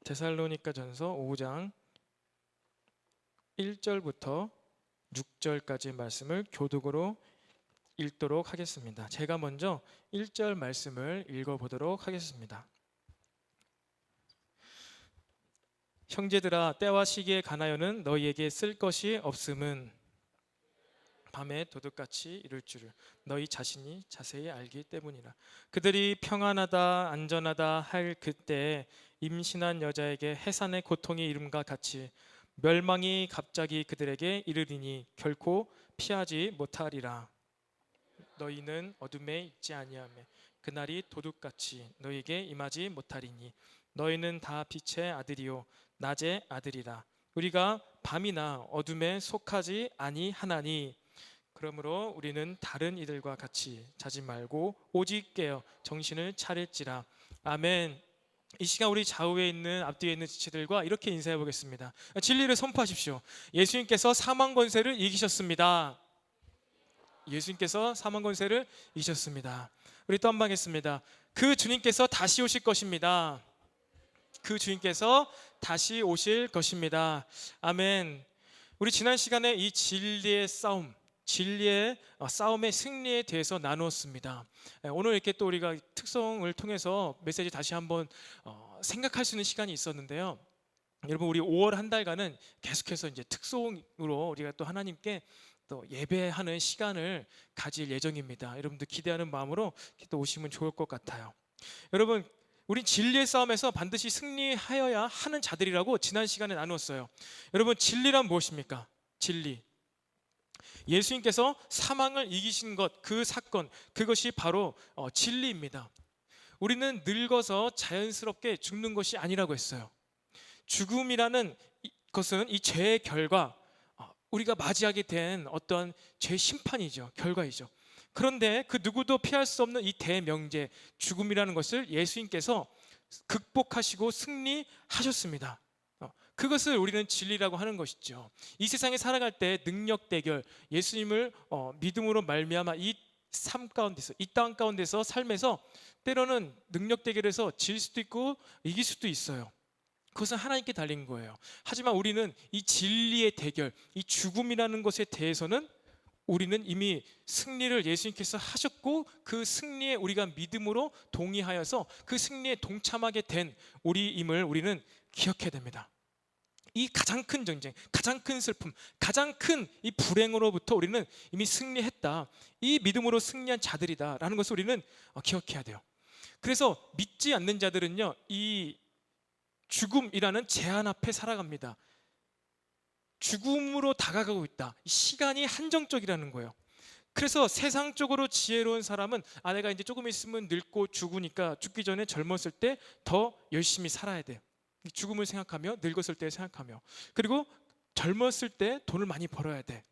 데살로니가전서 5장 1절부터 6절까지 말씀을 교독으로 읽도록 하겠습니다. 제가 먼저 1절 말씀을 읽어보도록 하겠습니다. 형제들아, 때와 시기에 관하여는 너희에게 쓸 것이 없음은 밤에 도둑같이 이룰 줄을 너희 자신이 자세히 알기 때문이라. 그들이 평안하다 안전하다 할 그때 임신한 여자에게 해산의 고통이 이름과 같이 멸망이 갑자기 그들에게 이르리니 결코 피하지 못하리라. 너희는 어둠에 있지 아니하며 그날이 도둑같이 너희에게 임하지 못하리니 너희는 다 빛의 아들이요 낮의 아들이라. 우리가 밤이나 어둠에 속하지 아니하나니 그러므로 우리는 다른 이들과 같이 자지 말고 오직 깨어 정신을 차릴지라. 아멘. 이 시간 우리 좌우에 있는 앞뒤에 있는 지체들과 이렇게 인사해 보겠습니다. 진리를 선포하십시오. 예수님께서 사망 권세를 이기셨습니다. 예수님께서 사망 권세를 이기셨습니다. 우리 또 한 번 하겠습니다. 그 주님께서 다시 오실 것입니다. 그 주님께서 다시 오실 것입니다. 아멘. 우리 지난 시간에 이 진리의 싸움, 진리의 싸움의 승리에 대해서 나누었습니다. 오늘 이렇게 또 우리가 특성을 통해서 메시지 다시 한번 생각할 수 있는 시간이 있었는데요. 여러분, 우리 5월 한 달간은 계속해서 이제 특송으로 우리가 또 하나님께 또 예배하는 시간을 가질 예정입니다. 여러분들 기대하는 마음으로 또 오시면 좋을 것 같아요. 여러분, 우리 진리의 싸움에서 반드시 승리하여야 하는 자들이라고 지난 시간에 나누었어요. 여러분, 진리란 무엇입니까? 진리. 예수님께서 사망을 이기신 것, 그 사건, 그것이 바로 진리입니다. 우리는 늙어서 자연스럽게 죽는 것이 아니라고 했어요. 죽음이라는 것은 이 죄의 결과, 우리가 맞이하게 된 어떤 죄 심판이죠. 결과이죠. 그런데 그 누구도 피할 수 없는 이 대명제, 죽음이라는 것을 예수님께서 극복하시고 승리하셨습니다. 그것을 우리는 진리라고 하는 것이죠. 이 세상에 살아갈 때 능력 대결, 예수님을 믿음으로 말미암아 이 삶 가운데서, 이 땅 가운데서 삶에서 때로는 능력 대결에서 질 수도 있고 이길 수도 있어요. 그것은 하나님께 달린 거예요. 하지만 우리는 이 진리의 대결, 이 죽음이라는 것에 대해서는 우리는 이미 승리를 예수님께서 하셨고 그 승리에 우리가 믿음으로 동의하여서 그 승리에 동참하게 된 우리임을 우리는 기억해야 됩니다. 이 가장 큰 전쟁, 가장 큰 슬픔, 가장 큰 이 불행으로부터 우리는 이미 승리했다. 이 믿음으로 승리한 자들이다라는 것을 우리는 기억해야 돼요. 그래서 믿지 않는 자들은요, 이 죽음이라는 제한 앞에 살아갑니다. 죽음으로 다가가고 있다. 시간이 한정적이라는 거예요. 그래서 세상적으로 지혜로운 사람은 내가 이제 조금 있으면 늙고 죽으니까 죽기 전에 젊었을 때 더 열심히 살아야 돼. 죽음을 생각하며, 늙었을 때 생각하며, 그리고 젊었을 때 돈을 많이 벌어야 돼.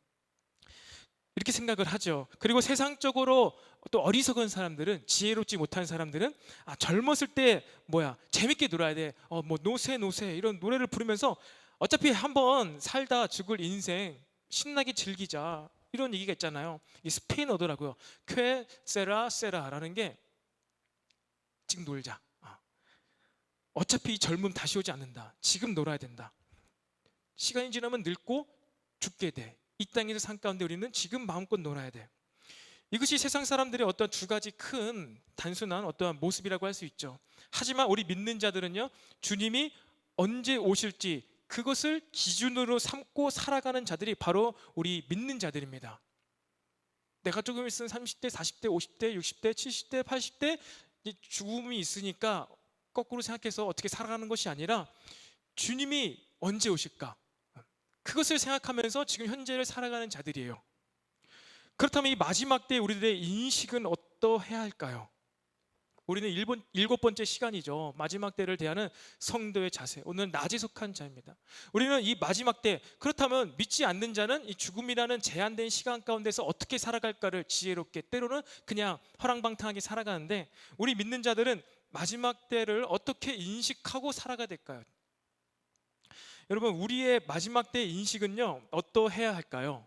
이렇게 생각을 하죠. 그리고 세상적으로 또 어리석은 사람들은, 지혜롭지 못한 사람들은 젊었을 때 재밌게 놀아야 돼. 노세 이런 노래를 부르면서 어차피 한번 살다 죽을 인생 신나게 즐기자, 이런 얘기가 있잖아요. 이 스페인어더라고요. 쾌 세라 세라라는 게 지금 놀자. 어차피 이 젊음 다시 오지 않는다. 지금 놀아야 된다. 시간이 지나면 늙고 죽게 돼. 이 땅에서 산 가운데 우리는 지금 마음껏 놀아야 돼. 이것이 세상 사람들의 어떤 두 가지 큰 단순한 어떠한 모습이라고 할 수 있죠. 하지만 우리 믿는 자들은요, 주님이 언제 오실지 그것을 기준으로 삼고 살아가는 자들이 바로 우리 믿는 자들입니다. 내가 조금 있으면 30대, 40대, 50대, 60대, 70대, 80대 죽음이 있으니까 거꾸로 생각해서 어떻게 살아가는 것이 아니라 주님이 언제 오실까? 그것을 생각하면서 지금 현재를 살아가는 자들이에요. 그렇다면 이 마지막 때 우리들의 인식은 어떠해야 할까요? 우리는 7번째 시간이죠. 마지막 때를 대하는 성도의 자세. 오늘은 낮에 속한 자입니다. 우리는 이 마지막 때, 그렇다면 믿지 않는 자는 이 죽음이라는 제한된 시간 가운데서 어떻게 살아갈까를 지혜롭게, 때로는 그냥 허랑방탕하게 살아가는데, 우리 믿는 자들은 마지막 때를 어떻게 인식하고 살아가야 될까요? 여러분, 우리의 마지막 때의 인식은요, 어떠해야 할까요?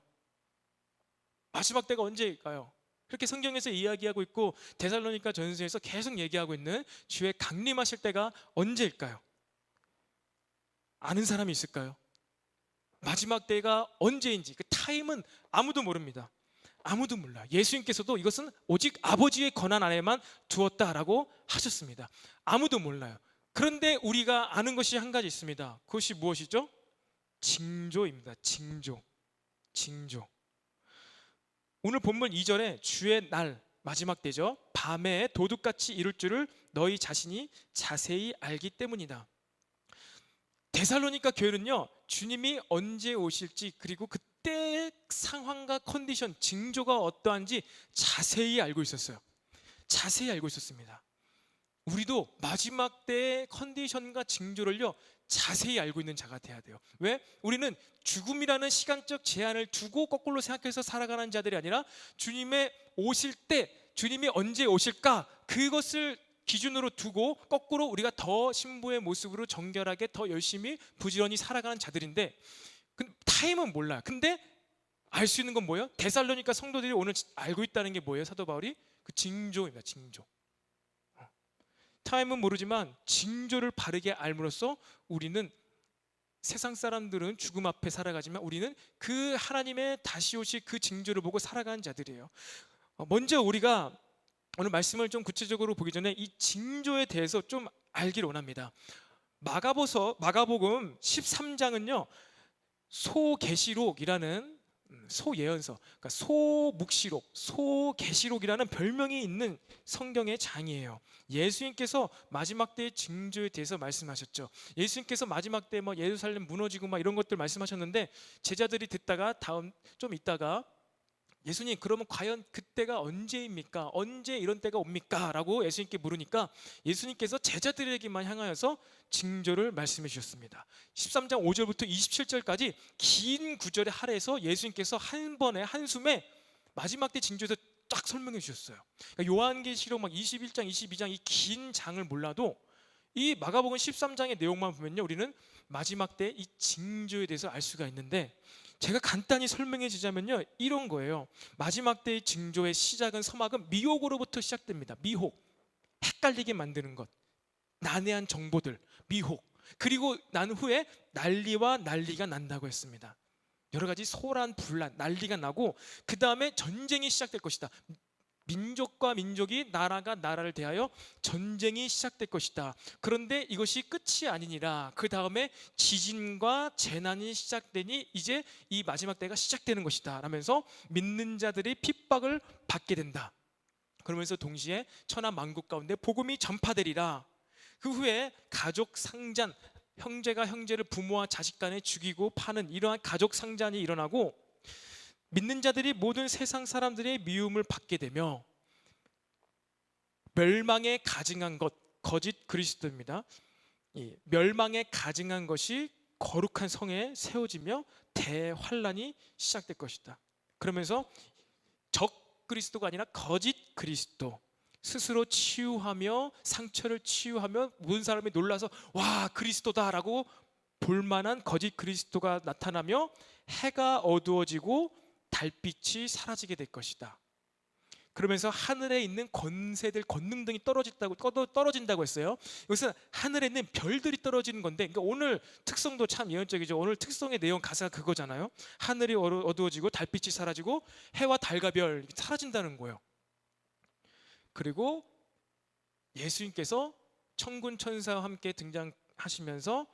마지막 때가 언제일까요? 그렇게 성경에서 이야기하고 있고 데살로니가 전서에서 계속 얘기하고 있는 주의 강림하실 때가 언제일까요? 아는 사람이 있을까요? 마지막 때가 언제인지 그 타임은 아무도 모릅니다. 아무도 몰라. 예수님께서도 이것은 오직 아버지의 권한 안에만 두었다라고 하셨습니다. 아무도 몰라요. 그런데 우리가 아는 것이 한 가지 있습니다. 그것이 무엇이죠? 징조입니다. 징조. 오늘 본문 2절에 주의 날, 마지막 때죠. 밤에 도둑같이 이룰 줄을 너희 자신이 자세히 알기 때문이다. 데살로니가 교회는요, 주님이 언제 오실지, 그리고 그때의 상황과 컨디션, 징조가 어떠한지 자세히 알고 있었어요. 자세히 알고 있었습니다. 우리도 마지막 때의 컨디션과 징조를요, 자세히 알고 있는 자가 돼야 돼요. 왜? 우리는 죽음이라는 시간적 제한을 두고 거꾸로 생각해서 살아가는 자들이 아니라 주님의 오실 때, 주님이 언제 오실까, 그것을 기준으로 두고 거꾸로 우리가 더 신부의 모습으로 정결하게 더 열심히 부지런히 살아가는 자들인데, 타임은 몰라요. 근데 알 수 있는 건 뭐예요? 데살로니가 성도들이 오늘 알고 있다는 게 뭐예요? 사도 바울이 그 징조입니다. 징조. 타임은 모르지만 징조를 바르게 알므로써 우리는, 세상 사람들은 죽음 앞에 살아가지만 우리는 그 하나님의 다시 오실 그 징조를 보고 살아가는 자들이에요. 먼저 우리가 오늘 말씀을 좀 구체적으로 보기 전에 이 징조에 대해서 좀 알기를 원합니다. 마가복음 13장은요, 소계시록이라는 소예언서, 그러니까 소묵시록, 소계시록이라는 별명이 있는 성경의 장이에요. 예수님께서 마지막 때의 징조에 대해서 말씀하셨죠. 예수님께서 마지막 때 뭐 예루살렘 무너지고 막 이런 것들 말씀하셨는데, 제자들이 듣다가 좀 있다가 예수님, 그러면 과연 그때가 언제입니까? 언제 이런 때가 옵니까? 라고 예수님께 물으니까 예수님께서 제자들에게만 향하여서 징조를 말씀해 주셨습니다. 13장 5절부터 27절까지 긴 구절에 할애해서 예수님께서 한 번에 한숨에 마지막 때 징조에서 딱 설명해 주셨어요. 그러니까 요한계시록 막 21장, 22장 이 긴 장을 몰라도 이 마가복음 13장의 내용만 보면요, 우리는 마지막 때 이 징조에 대해서 알 수가 있는데, 제가 간단히 설명해 주자면요, 이런 거예요. 마지막 때의 징조의 시작은, 서막은 미혹으로부터 시작됩니다. 미혹, 헷갈리게 만드는 것, 난해한 정보들, 미혹. 그리고 난 후에 난리가 난다고 했습니다. 여러 가지 소란, 분란, 난리가 나고 그 다음에 전쟁이 시작될 것이다. 민족과 민족이, 나라가 나라를 대하여 전쟁이 시작될 것이다. 그런데 이것이 끝이 아니니라, 그 다음에 지진과 재난이 시작되니 이제 이 마지막 때가 시작되는 것이다 라면서 믿는 자들이 핍박을 받게 된다. 그러면서 동시에 천하 만국 가운데 복음이 전파되리라. 그 후에 가족 상잔, 형제가 형제를, 부모와 자식 간에 죽이고 파는 이러한 가족 상잔이 일어나고, 믿는 자들이 모든 세상 사람들의 미움을 받게 되며 멸망에 가증한 것, 거짓 그리스도입니다. 이 멸망에 가증한 것이 거룩한 성에 세워지며 대환란이 시작될 것이다. 그러면서 적 그리스도가 아니라 거짓 그리스도, 스스로 치유하며 상처를 치유하며 모든 사람이 놀라서 와, 그리스도다라고 볼만한 거짓 그리스도가 나타나며 해가 어두워지고 달빛이 사라지게 될 것이다. 그러면서 하늘에 있는 권세들, 권능등이 떨어진다고 했어요. 이것은 하늘에 있는 별들이 떨어지는 건데, 그러니까 오늘 특성도 참 예언적이죠. 오늘 특성의 내용 가사가 그거잖아요. 하늘이 어두워지고 달빛이 사라지고 해와 달과 별 사라진다는 거예요. 그리고 예수님께서 천군 천사와 함께 등장하시면서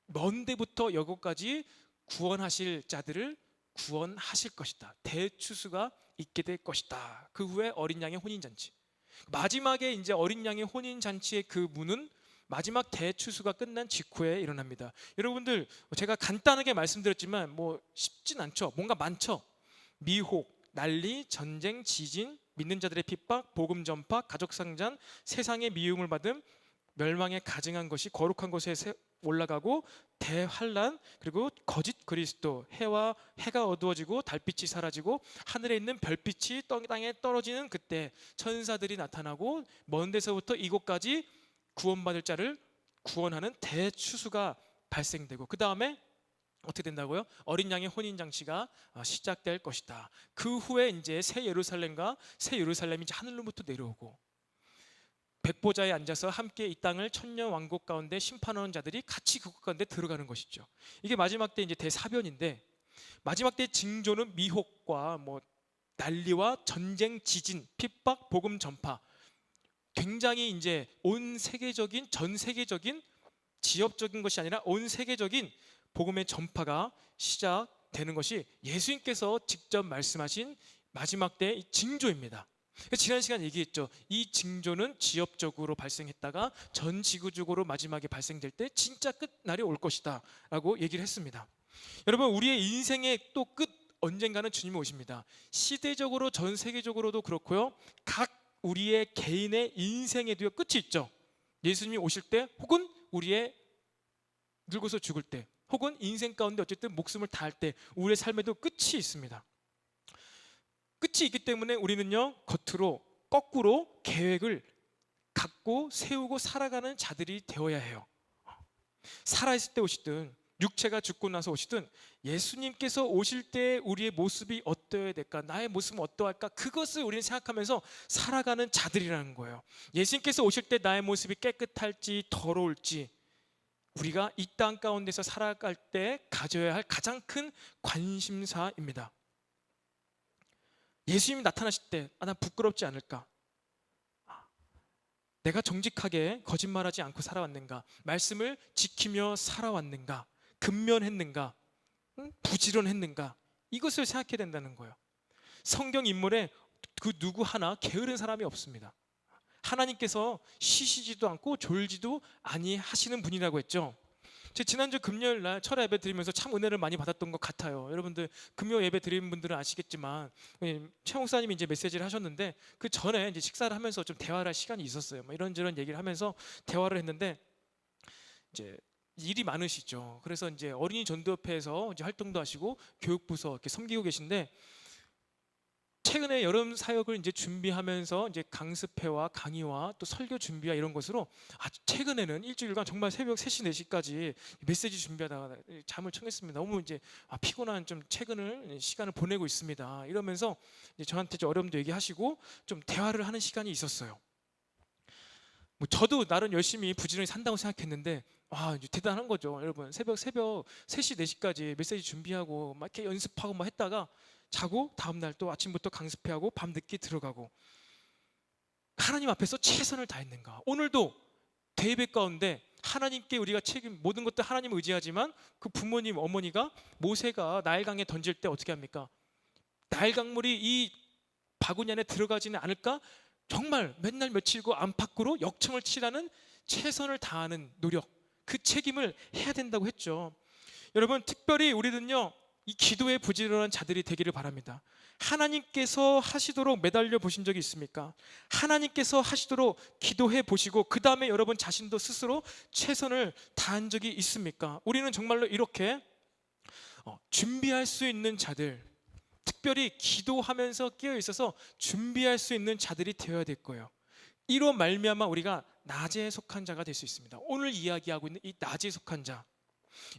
먼 데부터 여기까지 구원하실 자들을 구원하실 것이다. 대추수가 있게 될 것이다. 그 후에 어린 양의 혼인잔치, 마지막에 이제 어린 양의 혼인잔치의 그 문은 마지막 대추수가 끝난 직후에 일어납니다. 여러분들, 제가 간단하게 말씀드렸지만 뭐 쉽진 않죠. 뭔가 많죠. 미혹, 난리, 전쟁, 지진, 믿는 자들의 핍박, 복음 전파, 가족 상잔, 세상의 미움을 받음, 멸망에 가증한 것이 거룩한 곳에 올라가고 대환란, 그리고 거짓 그리스도, 해가 어두워지고 달빛이 사라지고 하늘에 있는 별빛이 땅에 떨어지는 그때 천사들이 나타나고 먼 데서부터 이곳까지 구원받을 자를 구원하는 대추수가 발생되고, 그 다음에 어떻게 된다고요? 어린 양의 혼인 장치가 시작될 것이다. 그 후에 이제 새 예루살렘이 이제 하늘로부터 내려오고, 백보자에 앉아서 함께 이 땅을 천년 왕국 가운데 심판하는 자들이 같이 그곳 가운데 들어가는 것이죠. 이게 마지막 때 이제 대사변인데, 마지막 때 징조는 미혹과 뭐 난리와 전쟁, 지진, 핍박, 복음 전파. 굉장히 이제 온 세계적인, 전 세계적인, 지역적인 것이 아니라 온 세계적인 복음의 전파가 시작되는 것이 예수님께서 직접 말씀하신 마지막 때의 징조입니다. 지난 시간 얘기했죠. 이 징조는 지역적으로 발생했다가 전 지구적으로 마지막에 발생될 때 진짜 끝날이 올 것이다 라고 얘기를 했습니다. 여러분, 우리의 인생의 또 끝, 언젠가는 주님이 오십니다. 시대적으로 전 세계적으로도 그렇고요, 각 우리의 개인의 인생에도 끝이 있죠. 예수님이 오실 때, 혹은 우리의 늙어서 죽을 때, 혹은 인생 가운데 어쨌든 목숨을 다할 때 우리의 삶에도 끝이 있습니다. 끝이 있기 때문에 우리는요, 겉으로 거꾸로 계획을 갖고 세우고 살아가는 자들이 되어야 해요. 살아있을 때 오시든 육체가 죽고 나서 오시든 예수님께서 오실 때 우리의 모습이 어떠해야 될까, 나의 모습은 어떠할까, 그것을 우리는 생각하면서 살아가는 자들이라는 거예요. 예수님께서 오실 때 나의 모습이 깨끗할지 더러울지, 우리가 이 땅 가운데서 살아갈 때 가져야 할 가장 큰 관심사입니다. 예수님이 나타나실 때 난 부끄럽지 않을까? 내가 정직하게 거짓말하지 않고 살아왔는가? 말씀을 지키며 살아왔는가? 근면했는가? 부지런했는가? 이것을 생각해야 된다는 거예요. 성경 인물에 그 누구 하나 게으른 사람이 없습니다. 하나님께서 쉬시지도 않고 졸지도 아니하시는 분이라고 했죠. 지난주 금요일 날 철야 예배 드리면서 참 은혜를 많이 받았던 것 같아요. 여러분들 금요 예배 드리는 분들은 아시겠지만 최 목사님이 이제 메시지를 하셨는데, 그 전에 이제 식사를 하면서 좀 대화를 할 시간이 있었어요. 뭐 이런저런 얘기를 하면서 대화를 했는데, 이제 일이 많으시죠. 그래서 이제 어린이 전도협회에서 이제 활동도 하시고 교육부서 이렇게 섬기고 계신데, 최근에 여름 사역을 이제 준비하면서 이제 강습회와 강의와 또 설교 준비와 이런 것으로 아주 최근에는 일주일간 정말 새벽 3시 4시까지 메시지 준비하다가 잠을 청했습니다. 너무 이제 피곤한 좀 최근을 시간을 보내고 있습니다. 이러면서 이제 저한테 좀 어려움도 얘기하시고 좀 대화를 하는 시간이 있었어요. 뭐 저도 나름 열심히 부지런히 산다고 생각했는데, 이제 대단한 거죠. 여러분, 새벽 3시 4시까지 메시지 준비하고 막 이렇게 연습하고 막 했다가 자고 다음날 또 아침부터 강습회하고 밤늦게 들어가고, 하나님 앞에서 최선을 다했는가? 오늘도 대예배 가운데 하나님께 우리가 책임, 모든 것들 하나님을 의지하지만 그 부모님, 어머니가 모세가 나일강에 던질 때 어떻게 합니까? 나일강물이 이 바구니 안에 들어가지는 않을까? 정말 맨날 며칠고 안팎으로 역청을 치라는 최선을 다하는 노력, 그 책임을 해야 된다고 했죠. 여러분, 특별히 우리는요, 이 기도에 부지런한 자들이 되기를 바랍니다. 하나님께서 하시도록 매달려 보신 적이 있습니까? 하나님께서 하시도록 기도해 보시고 그 다음에 여러분 자신도 스스로 최선을 다한 적이 있습니까? 우리는 정말로 이렇게 준비할 수 있는 자들, 특별히 기도하면서 깨어 있어서 준비할 수 있는 자들이 되어야 될 거예요. 이로 말미암아 우리가 낮에 속한 자가 될 수 있습니다. 오늘 이야기하고 있는 이 낮에 속한 자,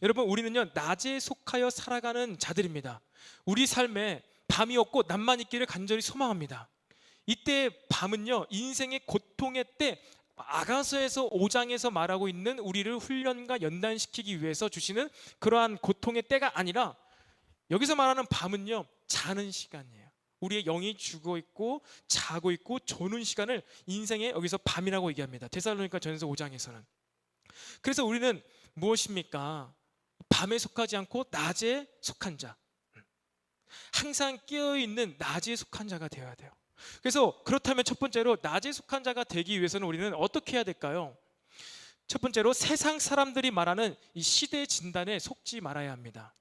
여러분, 우리는요 낮에 속하여 살아가는 자들입니다. 우리 삶에 밤이 없고 낮만 있기를 간절히 소망합니다. 이때 밤은요 인생의 고통의 때, 아가서에서 5장에서 말하고 있는 우리를 훈련과 연단시키기 위해서 주시는 그러한 고통의 때가 아니라, 여기서 말하는 밤은요 자는 시간이에요. 우리의 영이 죽어 있고 자고 있고 조는 시간을 인생의 여기서 밤이라고 얘기합니다. 데살로니가 전서 5장에서는. 그래서 우리는 무엇입니까? 밤에 속하지 않고 낮에 속한 자, 항상 깨어있는 낮에 속한 자가 되어야 돼요. 그래서 그렇다면 첫 번째로 낮에 속한 자가 되기 위해서는 우리는 어떻게 해야 될까요? 첫 번째로 세상 사람들이 말하는 이 시대 진단에 속지 말아야 합니다.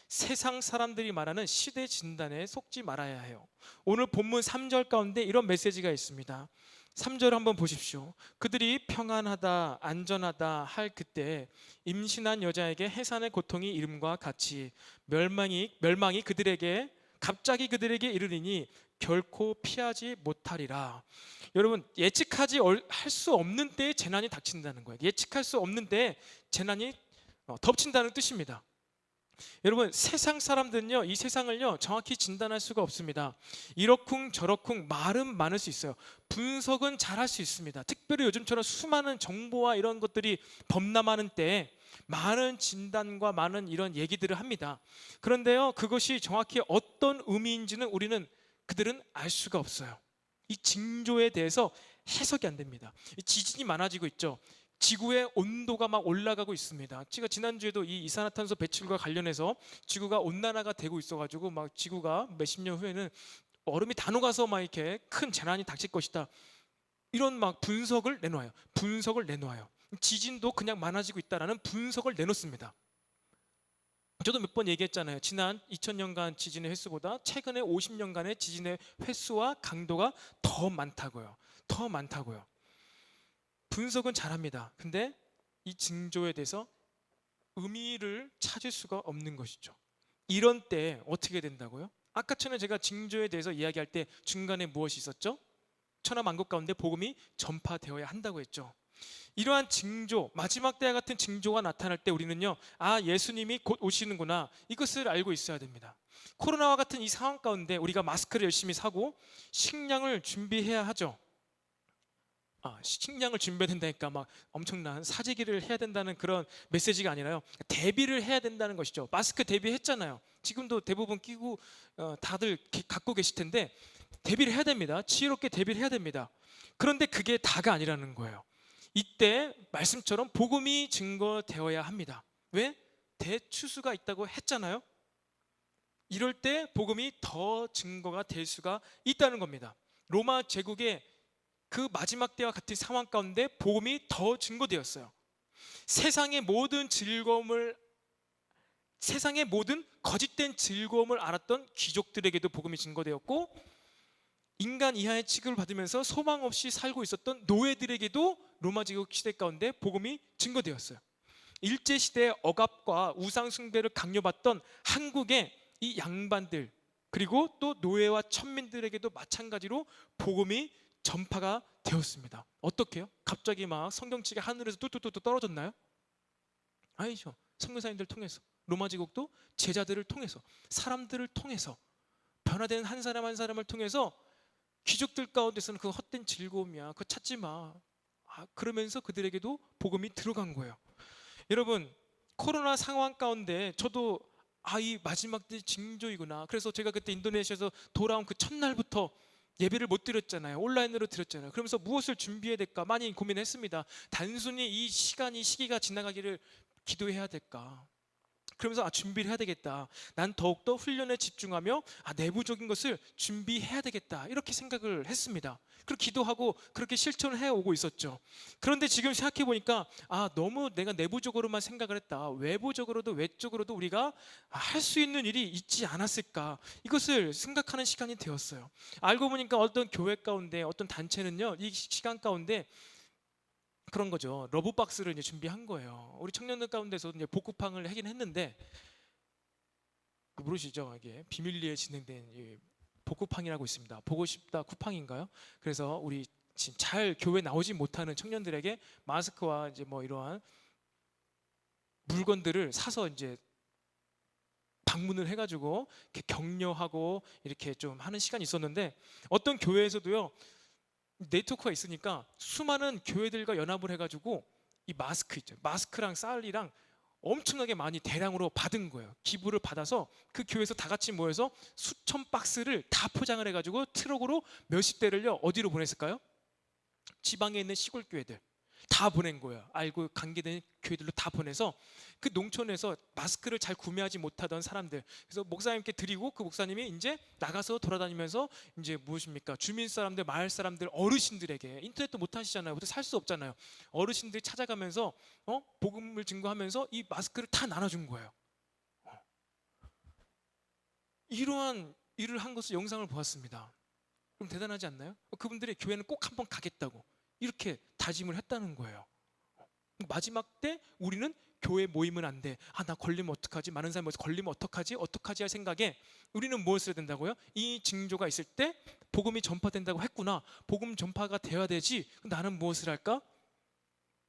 세상 사람들이 말하는 시대 진단에 속지 말아야 해요. 오늘 본문 3절 가운데 이런 메시지가 있습니다. 3절 한번 보십시오. 그들이 평안하다 안전하다 할 그때 임신한 여자에게 해산의 고통이 이름과 같이 멸망이 그들에게 갑자기 그들에게 이르리니 결코 피하지 못하리라. 여러분, 예측하지 할 수 없는 때에 재난이 닥친다는 거예요. 예측할 수 없는 때에 재난이 덮친다는 뜻입니다. 여러분, 세상 사람들은요, 이 세상을요 정확히 진단할 수가 없습니다. 이러쿵 저러쿵 말은 많을 수 있어요. 분석은 잘 할 수 있습니다. 특별히 요즘처럼 수많은 정보와 이런 것들이 범람하는 때에 많은 진단과 많은 이런 얘기들을 합니다. 그런데요, 그것이 정확히 어떤 의미인지는 그들은 알 수가 없어요. 이 징조에 대해서 해석이 안 됩니다. 지진이 많아지고 있죠. 지구의 온도가 막 올라가고 있습니다. 제가 지난주에도 이 이산화탄소 배출과 관련해서 지구가 온난화가 되고 있어가지고 막 지구가 몇십 년 후에는 얼음이 다 녹아서 막 이렇게 큰 재난이 닥칠 것이다, 이런 막 분석을 내놓아요. 지진도 그냥 많아지고 있다라는 분석을 내놓습니다. 저도 몇 번 얘기했잖아요. 지난 2000년간 지진의 횟수보다 최근에 50년간의 지진의 횟수와 강도가 더 많다고요. 더 많다고요. 분석은 잘합니다. 근데 이 징조에 대해서 의미를 찾을 수가 없는 것이죠. 이런 때 어떻게 된다고요? 아까 전에 제가 징조에 대해서 이야기할 때 중간에 무엇이 있었죠? 천하만국 가운데 복음이 전파되어야 한다고 했죠. 이러한 징조, 마지막 때와 같은 징조가 나타날 때 우리는요, 아, 예수님이 곧 오시는구나, 이것을 알고 있어야 됩니다. 코로나와 같은 이 상황 가운데 우리가 마스크를 열심히 사고 식량을 준비해야 하죠. 식량을 준비해야 된다니까 막 엄청난 사재기를 해야 된다는 그런 메시지가 아니라요, 대비를 해야 된다는 것이죠. 마스크 대비했잖아요. 지금도 대부분 끼고 다들 갖고 계실 텐데 대비를 해야 됩니다. 지혜롭게 대비를 해야 됩니다. 그런데 그게 다가 아니라는 거예요. 이때 말씀처럼 복음이 증거되어야 합니다. 왜? 대추수가 있다고 했잖아요. 이럴 때 복음이 더 증거가 될 수가 있다는 겁니다. 로마 제국의 그 마지막 때와 같은 상황 가운데 복음이 더 증거되었어요. 세상의 모든 거짓된 즐거움을 알았던 귀족들에게도 복음이 증거되었고, 인간 이하의 취급을 받으면서 소망 없이 살고 있었던 노예들에게도 로마 제국 시대 가운데 복음이 증거되었어요. 일제 시대의 억압과 우상 숭배를 강요받던 한국의 이 양반들, 그리고 또 노예와 천민들에게도 마찬가지로 복음이 전파가 되었습니다. 어떻게요? 갑자기 막 성경책이 하늘에서 뚝뚝뚝 떨어졌나요? 아니죠. 선교사님들 통해서, 로마 제국도 제자들을 통해서, 사람들을 통해서, 변화된 한 사람 한 사람을 통해서, 귀족들 가운데서는 그 헛된 즐거움이야, 그거 찾지 마, 그러면서 그들에게도 복음이 들어간 거예요. 여러분, 코로나 상황 가운데 저도 이 마지막 때 징조이구나. 그래서 제가 그때 인도네시아에서 돌아온 그 첫날부터 예배를 못 드렸잖아요. 온라인으로 드렸잖아요. 그러면서 무엇을 준비해야 될까 많이 고민했습니다. 단순히 이 시기가 지나가기를 기도해야 될까? 그러면서 준비를 해야 되겠다. 난 더욱더 훈련에 집중하며 내부적인 것을 준비해야 되겠다, 이렇게 생각을 했습니다. 그렇게 기도하고 그렇게 실천을 해오고 있었죠. 그런데 지금 생각해 보니까 너무 내가 내부적으로만 생각을 했다, 외부적으로도 외적으로도 우리가 할 수 있는 일이 있지 않았을까, 이것을 생각하는 시간이 되었어요. 알고 보니까 어떤 교회 가운데, 어떤 단체는요, 이 시간 가운데 그런 거죠. 러브박스를 이제 준비한 거예요. 우리 청년들 가운데서 이제 복구팡을 하긴 했는데, 모르시죠? 이게 비밀리에 진행된 복구팡이라고 있습니다. 보고 싶다 쿠팡인가요? 그래서 우리 지금 잘 교회 나오지 못하는 청년들에게 마스크와 이제 뭐 이러한 물건들을 사서 이제 방문을 해가지고 이렇게 격려하고 이렇게 좀 하는 시간이 있었는데, 어떤 교회에서도요, 네트워크가 있으니까 수많은 교회들과 연합을 해가지고 이 마스크 있죠, 마스크랑 쌀이랑 엄청나게 많이 대량으로 받은 거예요. 기부를 받아서 그 교회에서 다 같이 모여서 수천 박스를 다 포장을 해가지고 트럭으로 몇십 대를요, 어디로 보냈을까요? 지방에 있는 시골 교회들 다 보낸 거예요. 알고 관계된 교회들로 다 보내서 그 농촌에서 마스크를 잘 구매하지 못하던 사람들, 그래서 목사님께 드리고, 그 목사님이 이제 나가서 돌아다니면서 이제 무엇입니까, 주민 사람들, 마을 사람들, 어르신들에게, 인터넷도 못 하시잖아요, 살 수 없잖아요, 어르신들 찾아가면서 복음을 증거하면서 이 마스크를 다 나눠준 거예요. 이러한 일을 한 것을 영상을 보았습니다. 그럼 대단하지 않나요? 그분들의 교회는 꼭 한번 가겠다고 이렇게 다짐을 했다는 거예요. 마지막 때 우리는 교회 모이면 안 돼. 나 걸리면 어떡하지? 많은 사람이 걸리면 어떡하지 할 생각에 우리는 무엇을 해야 된다고요? 이 징조가 있을 때 복음이 전파된다고 했구나, 복음 전파가 되어야 되지. 나는 무엇을 할까?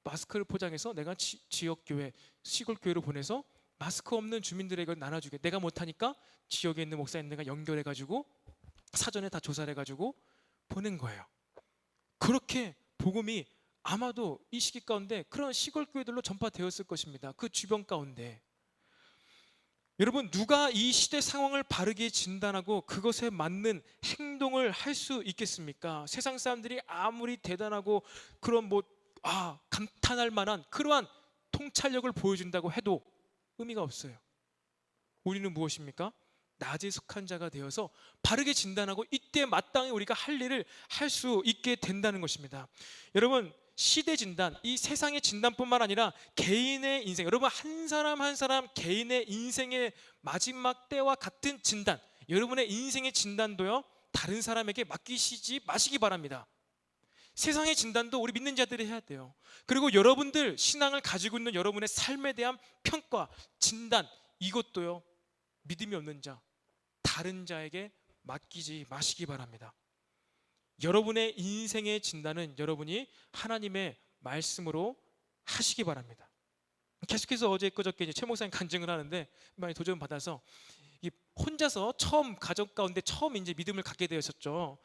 마스크를 포장해서 내가 지역교회, 시골교회로 보내서 마스크 없는 주민들에게 나눠주게. 내가 못하니까 지역에 있는 목사님들과 연결해가지고 사전에 다 조사를 해가지고 보낸 거예요. 그렇게 복음이 아마도 이 시기 가운데 그런 시골 교회들로 전파되었을 것입니다. 그 주변 가운데. 여러분, 누가 이 시대 상황을 바르게 진단하고 그것에 맞는 행동을 할 수 있겠습니까? 세상 사람들이 아무리 대단하고 그런 감탄할 만한 그러한 통찰력을 보여준다고 해도 의미가 없어요. 우리는 무엇입니까? 낮에 속한 자가 되어서 바르게 진단하고 이때 마땅히 우리가 할 일을 할 수 있게 된다는 것입니다. 여러분, 시대 진단, 이 세상의 진단뿐만 아니라 개인의 인생, 여러분 한 사람 한 사람 개인의 인생의 마지막 때와 같은 진단, 여러분의 인생의 진단도요 다른 사람에게 맡기시지 마시기 바랍니다. 세상의 진단도 우리 믿는 자들이 해야 돼요. 그리고 여러분들 신앙을 가지고 있는 여러분의 삶에 대한 평가, 진단, 이것도요 믿음이 없는 자, 다른 자에게 맡기지 마시기 바랍니다. 여러분의 인생의 진단은 여러분이 하나님의 말씀으로 하시기 바랍니다. 계속해서 어제 그저께 최 목사님 간증을 하는데 많이 도전 받아서 혼자서 처음 가족 가운데 처음 이제 믿음을 갖게 되었었죠.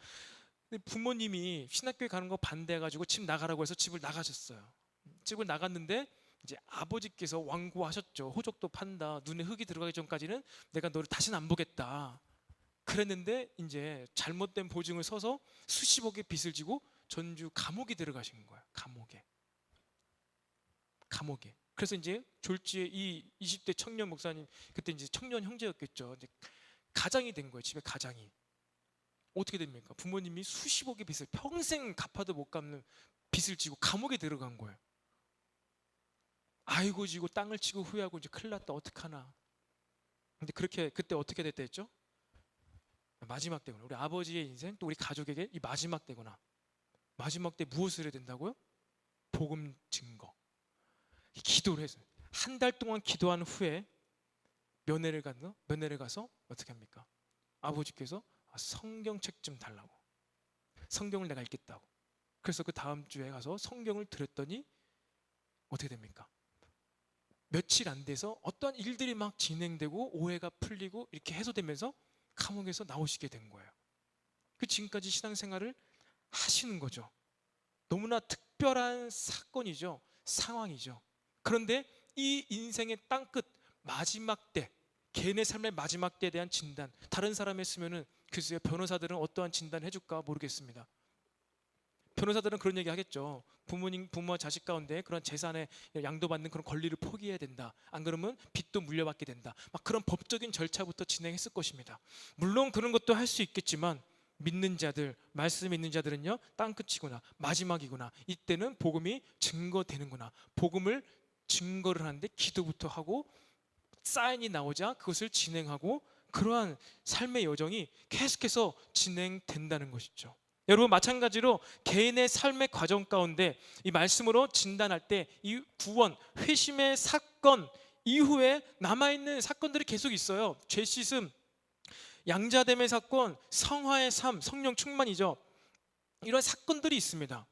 부모님이 신학교에 가는 거 반대해가지고 집 나가라고 해서 집을 나가셨어요. 집을 나갔는데 이제 아버지께서 완고하셨죠. 호적도 판다. 눈에 흙이 들어가기 전까지는 내가 너를 다시는 안 보겠다. 그랬는데 이제 잘못된 보증을 서서 수십억의 빚을 지고 전주 감옥에 들어가신 거예요. 감옥에. 그래서 이제 졸지에 이 20대 청년 목사님, 그때 이제 청년 형제였겠죠. 이제 가장이 된 거예요. 집에 가장이. 어떻게 됩니까? 부모님이 수십억의 빚을 평생 갚아도 못 갚는 빚을 지고 감옥에 들어간 거예요. 아이고 지고 땅을 치고 후회하고 이제 큰일 났다 어떡하나. 근데 그때 어떻게 됐다 했죠? 마지막 때구나. 우리 아버지의 인생, 또 우리 가족에게 이 마지막 때구나. 마지막 때 무엇을 해야 된다고요? 복음 증거. 기도를 해서 한 달 동안 기도한 후에 면회를 가서 어떻게 합니까? 아버지께서 성경책 좀 달라고. 성경을 내가 읽겠다고. 그래서 그 다음 주에 가서 성경을 들었더니 어떻게 됩니까? 며칠 안 돼서 어떠한 일들이 막 진행되고 오해가 풀리고 이렇게 해소되면서 감옥에서 나오시게 된 거예요. 그 지금까지 신앙생활을 하시는 거죠. 너무나 특별한 사건이죠. 상황이죠. 그런데 이 인생의 땅끝 마지막 때, 개인의 삶의 마지막 때에 대한 진단, 다른 사람이 했으면은 글쎄요, 변호사들은 어떠한 진단을 해줄까 모르겠습니다. 변호사들은 그런 얘기 하겠죠. 부모와 자식 가운데 그런 재산에 양도받는 그런 권리를 포기해야 된다. 안 그러면 빚도 물려받게 된다. 막 그런 법적인 절차부터 진행했을 것입니다. 물론 그런 것도 할 수 있겠지만 믿는 자들, 말씀 있는 자들은요, 땅끝이구나, 마지막이구나, 이때는 복음이 증거되는구나. 복음을 증거를 하는데 기도부터 하고 사인이 나오자 그것을 진행하고 그러한 삶의 여정이 계속해서 진행된다는 것이죠. 여러분, 마찬가지로 개인의 삶의 과정 가운데 이 말씀으로 진단할 때 이 구원, 회심의 사건 이후에 남아있는 사건들이 계속 있어요. 죄 씻음, 양자됨의 사건, 성화의 삶, 성령 충만이죠. 이런 사건들이 있습니다.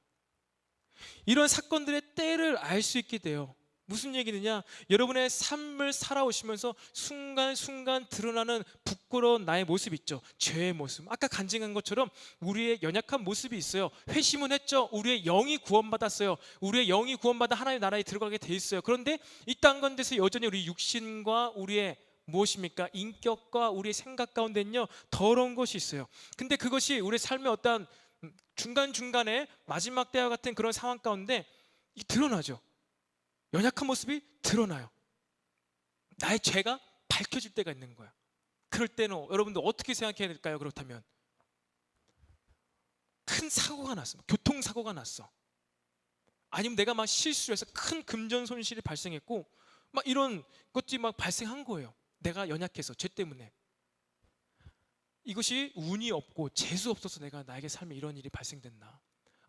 이런 사건들의 때를 알 수 있게 돼요. 무슨 얘기느냐? 여러분의 삶을 살아오시면서 순간순간 드러나는 부끄러운 나의 모습 있죠. 죄의 모습. 아까 간증한 것처럼 우리의 연약한 모습이 있어요. 회심은 했죠. 우리의 영이 구원받았어요. 우리의 영이 구원받아 하나님의 나라에 들어가게 돼 있어요. 그런데 이 땅 가운데서 여전히 우리 육신과 우리의 무엇입니까? 인격과 우리의 생각 가운데는요, 더러운 것이 있어요. 근데 그것이 우리의 삶의 어떤 중간중간에 마지막 때와 같은 그런 상황 가운데 드러나죠. 연약한 모습이 드러나요. 나의 죄가 밝혀질 때가 있는 거예요. 그럴 때는 여러분들 어떻게 생각해야 될까요? 그렇다면 큰 사고가 났어. 교통사고가 났어. 아니면 내가 막 실수를 해서 큰 금전 손실이 발생했고 막 이런 것들이 막 발생한 거예요. 내가 연약해서, 죄 때문에. 이것이 운이 없고 재수 없어서 나에게 삶에 이런 일이 발생됐나?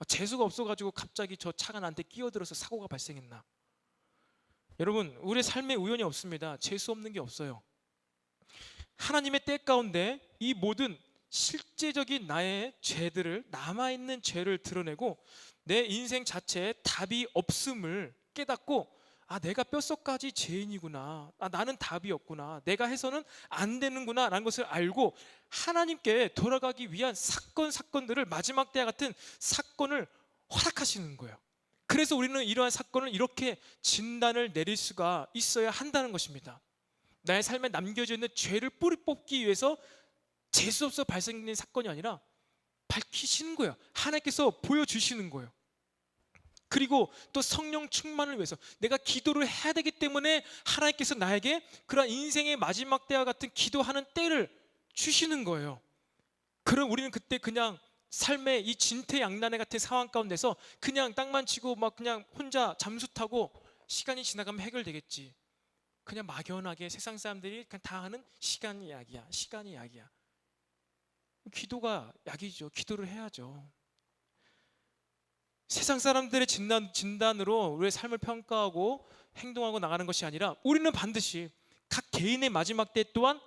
재수가 없어가지고 갑자기 저 차가 나한테 끼어들어서 사고가 발생했나? 여러분, 우리의 삶에 우연이 없습니다. 재수 없는 게 없어요. 하나님의 때 가운데 이 모든 실제적인 나의 죄들을, 남아있는 죄를 드러내고 내 인생 자체에 답이 없음을 깨닫고 내가 뼛속까지 죄인이구나, 나는 답이 없구나, 내가 해서는 안 되는구나 라는 것을 알고 하나님께 돌아가기 위한 사건들을, 마지막 때와 같은 사건을 허락하시는 거예요. 그래서 우리는 이러한 사건을 이렇게 진단을 내릴 수가 있어야 한다는 것입니다. 나의 삶에 남겨져 있는 죄를 뿌리 뽑기 위해서 재수 없어 발생된 사건이 아니라 밝히시는 거예요. 하나님께서 보여주시는 거예요. 그리고 또 성령 충만을 위해서 내가 기도를 해야 되기 때문에 하나님께서 나에게 그런 인생의 마지막 때와 같은 기도하는 때를 주시는 거예요. 그럼 우리는 그때 그냥 삶의 이 진퇴양난의 같은 상황 가운데서 그냥 땅만 치고 막 그냥 혼자 잠수 타고 시간이 지나가면 해결되겠지, 그냥 막연하게 세상 사람들이 그냥 다 하는 시간이 약이야, 시간이 약이야. 기도가 약이죠. 기도를 해야죠. 세상 사람들의 진단으로 우리의 삶을 평가하고 행동하고 나가는 것이 아니라 우리는 반드시 각 개인의 마지막 때 또한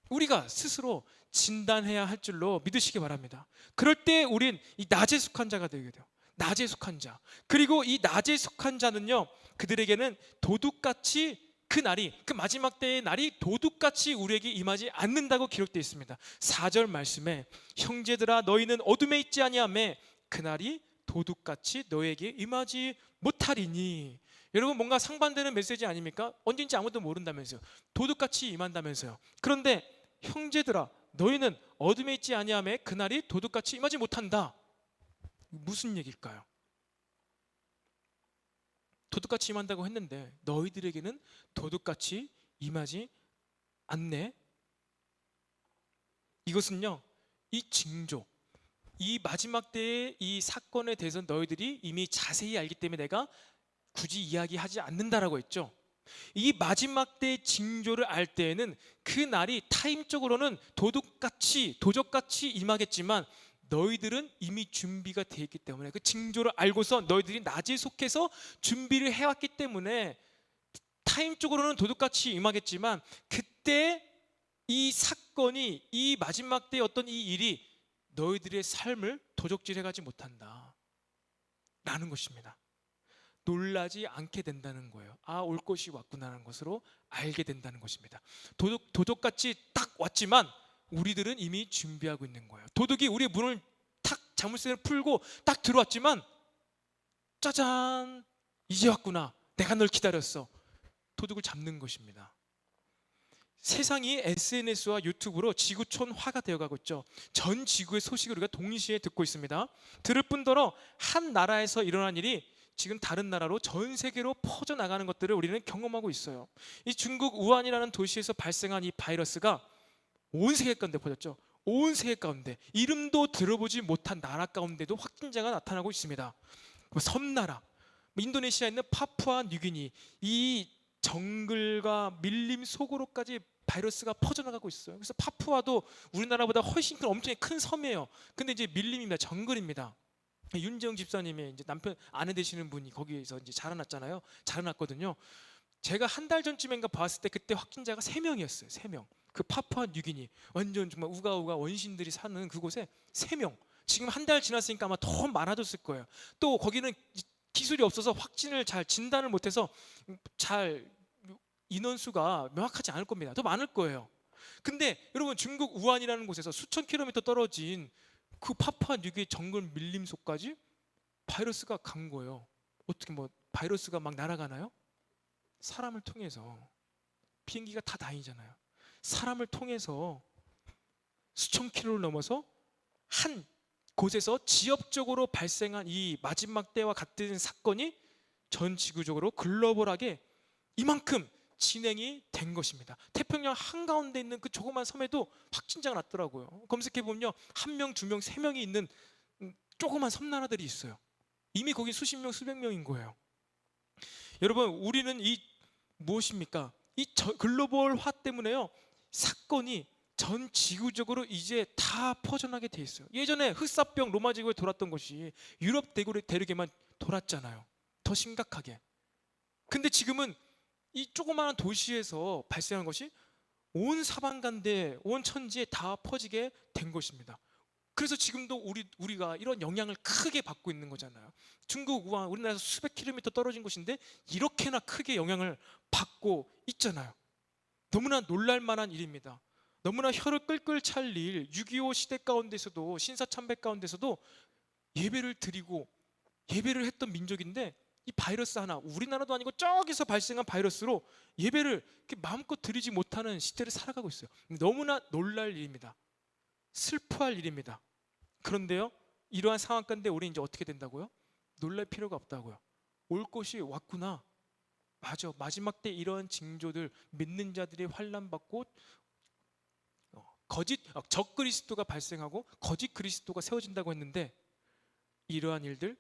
우리가 스스로 진단해야 할 줄로 믿으시기 바랍니다. 그럴 때 우린 이 낮에 속한 자가 되게 돼요. 낮에 속한 자. 그리고 이 낮에 속한 자는요, 그들에게는 도둑같이 그 날이, 그 마지막 때의 날이 도둑같이 우리에게 임하지 않는다고 기록되어 있습니다. 4절 말씀에 형제들아 너희는 어둠에 있지 아니하매 그날이 도둑같이 너에게 임하지 못하리니. 여러분, 뭔가 상반되는 메시지 아닙니까? 언제인지 아무도 모른다면서요. 도둑같이 임한다면서요. 그런데 형제들아 너희는 어둠에 있지 아니하매 그날이 도둑같이 임하지 못한다. 무슨 얘기일까요? 도둑같이 임한다고 했는데 너희들에게는 도둑같이 임하지 않네. 이것은요, 이 징조, 이 마지막 때의 이 사건에 대해서 너희들이 이미 자세히 알기 때문에 내가 굳이 이야기하지 않는다라고 했죠. 이 마지막 때의 징조를 알 때에는 그 날이 타임적으로는 도적같이 임하겠지만 너희들은 이미 준비가 되어 있기 때문에 그 징조를 알고서 너희들이 낮에 속해서 준비를 해왔기 때문에 타임적으로는 도둑같이 임하겠지만 그때 이 사건이, 이 마지막 때의 어떤 이 일이 너희들의 삶을 도적질해가지 못한다 라는 것입니다. 놀라지 않게 된다는 거예요. 올 것이 왔구나라는 것으로 알게 된다는 것입니다. 도둑같이 딱 왔지만 우리들은 이미 준비하고 있는 거예요. 도둑이 우리 문을 탁, 자물쇠를 풀고 딱 들어왔지만 짜잔, 이제 왔구나, 내가 널 기다렸어. 도둑을 잡는 것입니다. 세상이 SNS와 유튜브로 지구촌화가 되어가고 있죠. 전 지구의 소식을 우리가 동시에 듣고 있습니다. 들을 뿐더러 한 나라에서 일어난 일이 지금 다른 나라로, 전 세계로 퍼져나가는 것들을 우리는 경험하고 있어요. 이 중국 우한이라는 도시에서 발생한 이 바이러스가 온 세계 가운데 퍼졌죠. 온 세계 가운데 이름도 들어보지 못한 나라 가운데도 확진자가 나타나고 있습니다. 섬나라, 인도네시아에 있는 파푸아 뉴기니, 이 정글과 밀림 속으로까지 바이러스가 퍼져나가고 있어요. 그래서 파푸아도 우리나라보다 훨씬 엄청 큰 섬이에요. 근데 이제 밀림입니다. 정글입니다. 윤재영 집사님의 이제 남편, 아내 되시는 분이 거기에서 이제 자라났잖아요. 자라났거든요. 제가 한 달 전쯤인가 봤을 때 그때 확진자가 3명이었어요. 3명. 그 파푸아 뉴기니, 완전 정말 우가우가 원신들이 사는 그곳에 3명. 지금 한 달 지났으니까 아마 더 많아졌을 거예요. 또 거기는 기술이 없어서 확진을 잘 진단을 못해서 잘 인원수가 명확하지 않을 겁니다. 더 많을 거예요. 근데 여러분, 중국 우한이라는 곳에서 수천 킬로미터 떨어진 그 파푸아 뉴기니 정글 밀림속까지 바이러스가 간 거예요. 어떻게 뭐 바이러스가 막 날아가나요? 사람을 통해서. 비행기가 다 다니잖아요. 사람을 통해서 수천 킬로를 넘어서 한 곳에서 지역적으로 발생한 이 마지막 때와 같은 사건이 전 지구적으로 글로벌하게 이만큼 진행이 된 것입니다. 태평양 한가운데 있는 그 조그만 섬에도 확진자가 났더라고요. 검색해보면요, 1명, 2명, 3명이 있는 조그만 섬나라들이 있어요. 이미 거기 수십 명, 수백 명인 거예요. 여러분, 우리는 이 무엇입니까? 이 글로벌화 때문에요, 사건이 전 지구적으로 이제 다 퍼져나게 돼 있어요. 예전에 흑사병 로마 제국에 돌았던 것이 유럽 대륙에만 돌았잖아요. 더 심각하게. 근데 지금은 이 조그마한 도시에서 발생한 것이 온 사방간대, 온 천지에 다 퍼지게 된 것입니다. 그래서 지금도 우리가 이런 영향을 크게 받고 있는 거잖아요. 중국 우한, 우리나라에서 수백 킬로미터 떨어진 곳인데 이렇게나 크게 영향을 받고 있잖아요. 너무나 놀랄 만한 일입니다. 너무나 혀를 끌끌 찰 일, 6.25 시대 가운데서도, 신사참배 가운데서도 예배를 드리고 예배를 했던 민족인데, 이 바이러스 하나, 우리나라도 아니고 저기서 발생한 바이러스로 예배를 이렇게 마음껏 드리지 못하는 시대를 살아가고 있어요. 너무나 놀랄 일입니다. 슬퍼할 일입니다. 그런데요, 이러한 상황 가운데 우리 이제 어떻게 된다고요? 놀랄 필요가 없다고요. 올 것이 왔구나. 맞아, 마지막 때 이러한 징조들, 믿는 자들이 환난받고 적 그리스도가 발생하고 거짓 그리스도가 세워진다고 했는데, 이러한 일들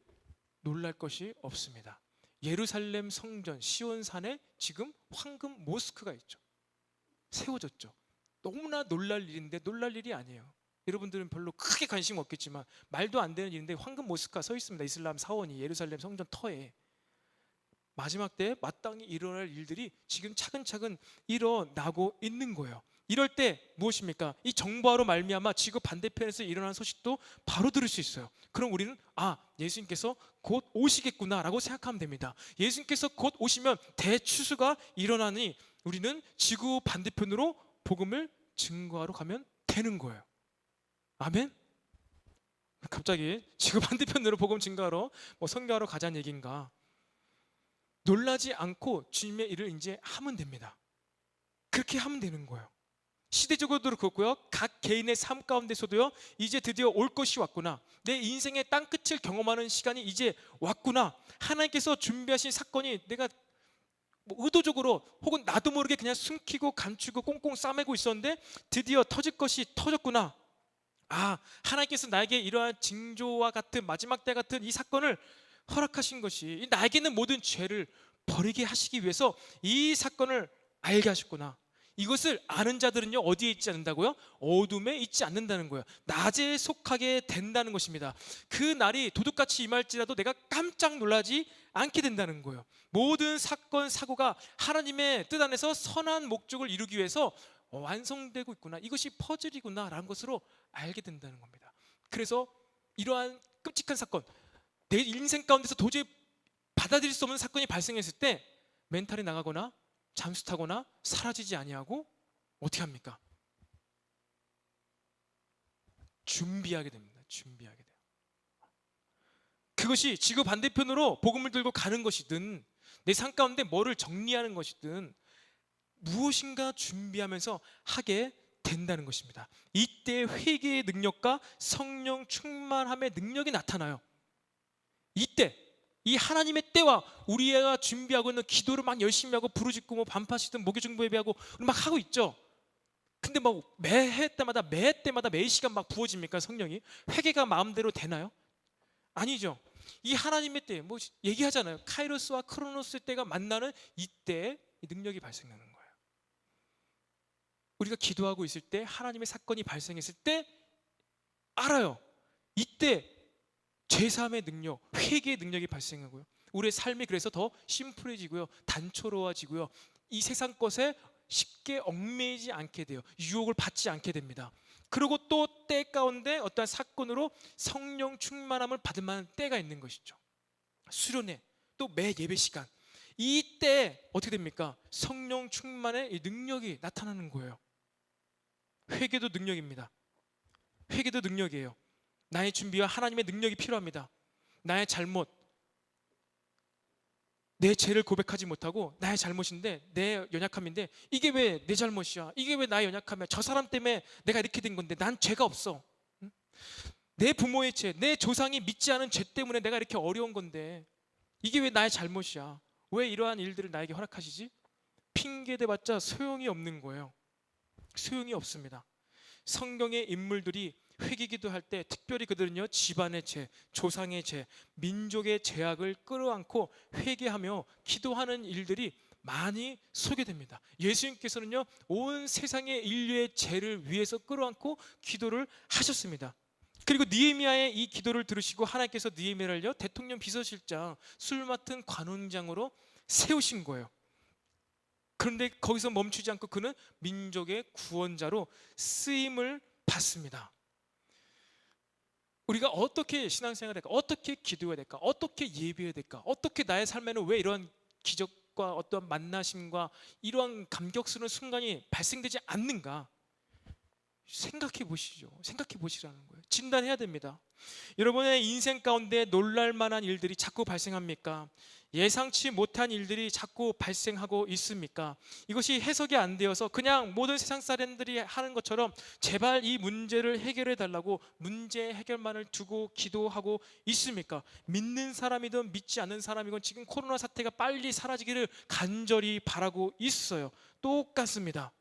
놀랄 것이 없습니다. 예루살렘 성전 시온산에 지금 황금 모스크가 있죠. 세워졌죠. 너무나 놀랄 일인데 놀랄 일이 아니에요. 여러분들은 별로 크게 관심 없겠지만 말도 안 되는 일인데 황금 모스크가 서 있습니다. 이슬람 사원이 예루살렘 성전 터에. 마지막 때에 마땅히 일어날 일들이 지금 차근차근 일어나고 있는 거예요. 이럴 때 무엇입니까? 이 정보화로 말미암아 지구 반대편에서 일어난 소식도 바로 들을 수 있어요. 그럼 우리는 예수님께서 곧 오시겠구나 라고 생각하면 됩니다. 예수님께서 곧 오시면 대추수가 일어나니 우리는 지구 반대편으로 복음을 증거하러 가면 되는 거예요. 아멘? 갑자기 지구 반대편으로 복음 증거하러 선교하러 가자는 얘기인가? 놀라지 않고 주님의 일을 이제 하면 됩니다. 그렇게 하면 되는 거예요. 시대적으로도 그렇고요, 각 개인의 삶 가운데서도요, 이제 드디어 올 것이 왔구나, 내 인생의 땅끝을 경험하는 시간이 이제 왔구나, 하나님께서 준비하신 사건이 내가 의도적으로 혹은 나도 모르게 그냥 숨기고 감추고 꽁꽁 싸매고 있었는데 드디어 터질 것이 터졌구나. 하나님께서 나에게 이러한 징조와 같은 마지막 때 같은 이 사건을 허락하신 것이 나에게는 모든 죄를 버리게 하시기 위해서 이 사건을 알게 하셨구나. 이것을 아는 자들은요, 어디에 있지 않는다고요? 어둠에 있지 않는다는 거예요. 낮에 속하게 된다는 것입니다. 그 날이 도둑같이 임할지라도 내가 깜짝 놀라지 않게 된다는 거예요. 모든 사건 사고가 하나님의 뜻 안에서 선한 목적을 이루기 위해서 완성되고 있구나, 이것이 퍼즐이구나 라는 것으로 알게 된다는 겁니다. 그래서 이러한 끔찍한 사건, 내 인생 가운데서 도저히 받아들일 수 없는 사건이 발생했을 때 멘탈이 나가거나 잠수 타거나 사라지지 아니하고 어떻게 합니까? 준비하게 됩니다. 준비하게 돼요. 그것이 지구 반대편으로 복음을 들고 가는 것이든 내 삶 가운데 뭐를 정리하는 것이든 무엇인가 준비하면서 하게 된다는 것입니다. 이때 회개의 능력과 성령 충만함의 능력이 나타나요. 이때 이 하나님의 때와 우리가 준비하고 있는 기도를 막 열심히 하고 부르짖고 반파시든 목요중보 예배하고 막 하고 있죠. 근데 매해 때마다 매 시간 막 부어집니까? 성령이 회개가 마음대로 되나요? 아니죠. 이 하나님의 때 얘기하잖아요. 카이로스와 크로노스 때가 만나는 이때 이 능력이 발생하는 거예요. 우리가 기도하고 있을 때 하나님의 사건이 발생했을 때 알아요. 이때 죄사함의 능력, 회개의 능력이 발생하고요, 우리의 삶이 그래서 더 심플해지고요, 단초로워지고요, 이 세상 것에 쉽게 얽매이지 않게 돼요. 유혹을 받지 않게 됩니다. 그리고 또 때 가운데 어떠한 사건으로 성령 충만함을 받을 만한 때가 있는 것이죠. 수련회, 또 매 예배 시간, 이때 어떻게 됩니까? 성령 충만의 이 능력이 나타나는 거예요. 회개도 능력입니다. 회개도 능력이에요. 나의 준비와 하나님의 능력이 필요합니다. 나의 잘못, 내 죄를 고백하지 못하고 나의 잘못인데, 내 연약함인데 이게 왜 내 잘못이야? 이게 왜 나의 연약함이야? 저 사람 때문에 내가 이렇게 된 건데 난 죄가 없어. 내 부모의 죄, 내 조상이 믿지 않은 죄 때문에 내가 이렇게 어려운 건데 이게 왜 나의 잘못이야? 왜 이러한 일들을 나에게 허락하시지? 핑계대봤자 소용이 없는 거예요. 소용이 없습니다. 성경의 인물들이 회개기도 할 때 특별히 그들은요, 집안의 죄, 조상의 죄, 민족의 죄악을 끌어안고 회개하며 기도하는 일들이 많이 소개됩니다. 예수님께서는요, 온 세상의 인류의 죄를 위해서 끌어안고 기도를 하셨습니다. 그리고 느헤미야의 이 기도를 들으시고 하나님께서 느헤미야를요, 대통령 비서실장, 술 맡은 관원장으로 세우신 거예요. 그런데 거기서 멈추지 않고 그는 민족의 구원자로 쓰임을 받습니다. 우리가 어떻게 신앙생활을 할까? 어떻게 기도해야 될까? 어떻게 예배해야 될까? 어떻게 나의 삶에는 왜 이런 기적과 어떤 만나심과 이러한 감격스러운 순간이 발생되지 않는가? 생각해 보시죠. 생각해 보시라는 거예요. 진단해야 됩니다. 여러분의 인생 가운데 놀랄 만한 일들이 자꾸 발생합니까? 예상치 못한 일들이 자꾸 발생하고 있습니까? 이것이 해석이 안 되어서 그냥 모든 세상 사람들이 하는 것처럼 제발 이 문제를 해결해 달라고 문제 해결만을 두고 기도하고 있습니까? 믿는 사람이든 믿지 않는 사람이건 지금 코로나 사태가 빨리 사라지기를 간절히 바라고 있어요. 똑같습니다.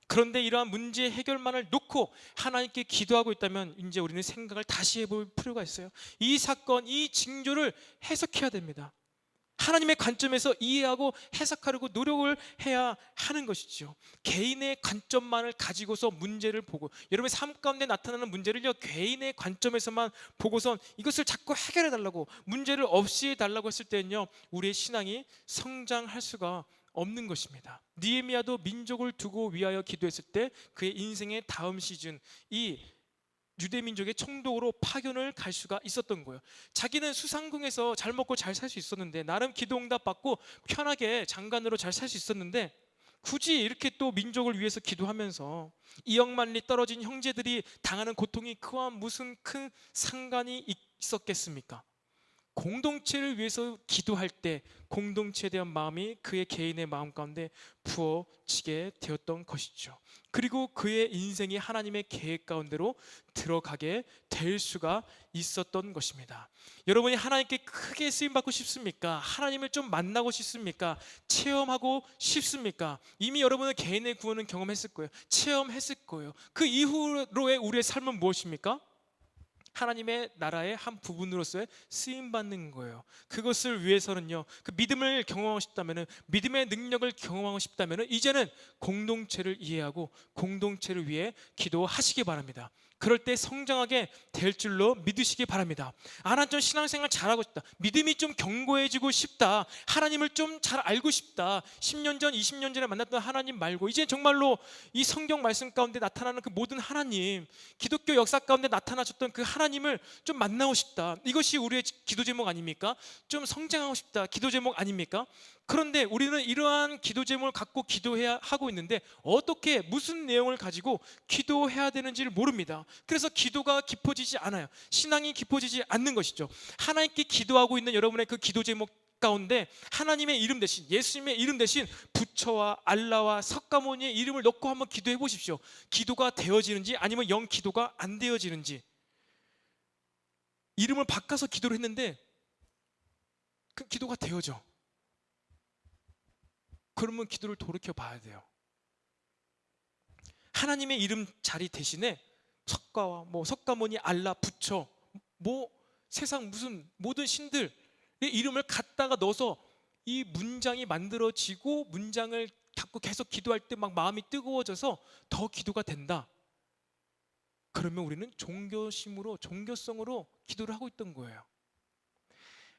그런데 이러한 문제 해결만을 놓고 하나님께 기도하고 있다면 이제 우리는 생각을 다시 해볼 필요가 있어요. 이 사건, 이 징조를 해석해야 됩니다. 하나님의 관점에서 이해하고 해석하려고 노력을 해야 하는 것이죠. 개인의 관점만을 가지고서 문제를 보고, 여러분의 삶 가운데 나타나는 문제를요, 개인의 관점에서만 보고선 이것을 자꾸 해결해 달라고, 문제를 없이 해달라고 했을 때는요, 우리의 신앙이 성장할 수가 없는 것입니다. 느헤미야도 민족을 두고 위하여 기도했을 때 그의 인생의 다음 시즌, 이 유대 민족의 총독으로 파견을 갈 수가 있었던 거예요. 자기는 수상궁에서 잘 먹고 잘 살 수 있었는데, 나름 기도 응답 받고 편하게 장관으로 잘 살 수 있었는데, 굳이 이렇게 또 민족을 위해서 기도하면서 2억 만리 떨어진 형제들이 당하는 고통이 그와 무슨 큰 상관이 있었겠습니까? 공동체를 위해서 기도할 때 공동체에 대한 마음이 그의 개인의 마음 가운데 부어지게 되었던 것이죠. 그리고 그의 인생이 하나님의 계획 가운데로 들어가게 될 수가 있었던 것입니다. 여러분이 하나님께 크게 쓰임받고 싶습니까? 하나님을 좀 만나고 싶습니까? 체험하고 싶습니까? 이미 여러분은 개인의 구원은 경험했을 거예요. 체험했을 거예요. 그 이후로의 우리의 삶은 무엇입니까? 하나님의 나라의 한 부분으로서의 쓰임받는 거예요. 그것을 위해서는요, 그 믿음을 경험하고 싶다면, 믿음의 능력을 경험하고 싶다면 이제는 공동체를 이해하고 공동체를 위해 기도하시기 바랍니다. 그럴 때 성장하게 될 줄로 믿으시기 바랍니다. 아, 난 좀 신앙생활 잘하고 싶다, 믿음이 좀 견고해지고 싶다, 하나님을 좀 잘 알고 싶다, 10년 전 20년 전에 만났던 하나님 말고 이제 정말로 이 성경 말씀 가운데 나타나는 그 모든 하나님, 기독교 역사 가운데 나타나셨던 그 하나님을 좀 만나고 싶다, 이것이 우리의 기도 제목 아닙니까? 좀 성장하고 싶다, 기도 제목 아닙니까? 그런데 우리는 이러한 기도 제목을 갖고 기도해야 하고 있는데, 어떻게 무슨 내용을 가지고 기도해야 되는지를 모릅니다. 그래서 기도가 깊어지지 않아요. 신앙이 깊어지지 않는 것이죠. 하나님께 기도하고 있는 여러분의 그 기도 제목 가운데 하나님의 이름 대신, 예수님의 이름 대신 부처와 알라와 석가모니의 이름을 넣고 한번 기도해 보십시오. 기도가 되어지는지 아니면 영 기도가 안 되어지는지. 이름을 바꿔서 기도를 했는데 그 기도가 되어져. 그러면 기도를 돌이켜 봐야 돼요. 하나님의 이름 자리 대신에 석가와 석가모니, 알라, 부처, 세상 무슨 모든 신들의 이름을 갖다가 넣어서 이 문장이 만들어지고, 문장을 갖고 계속 기도할 때 막 마음이 뜨거워져서 더 기도가 된다. 그러면 우리는 종교심으로, 종교성으로 기도를 하고 있던 거예요.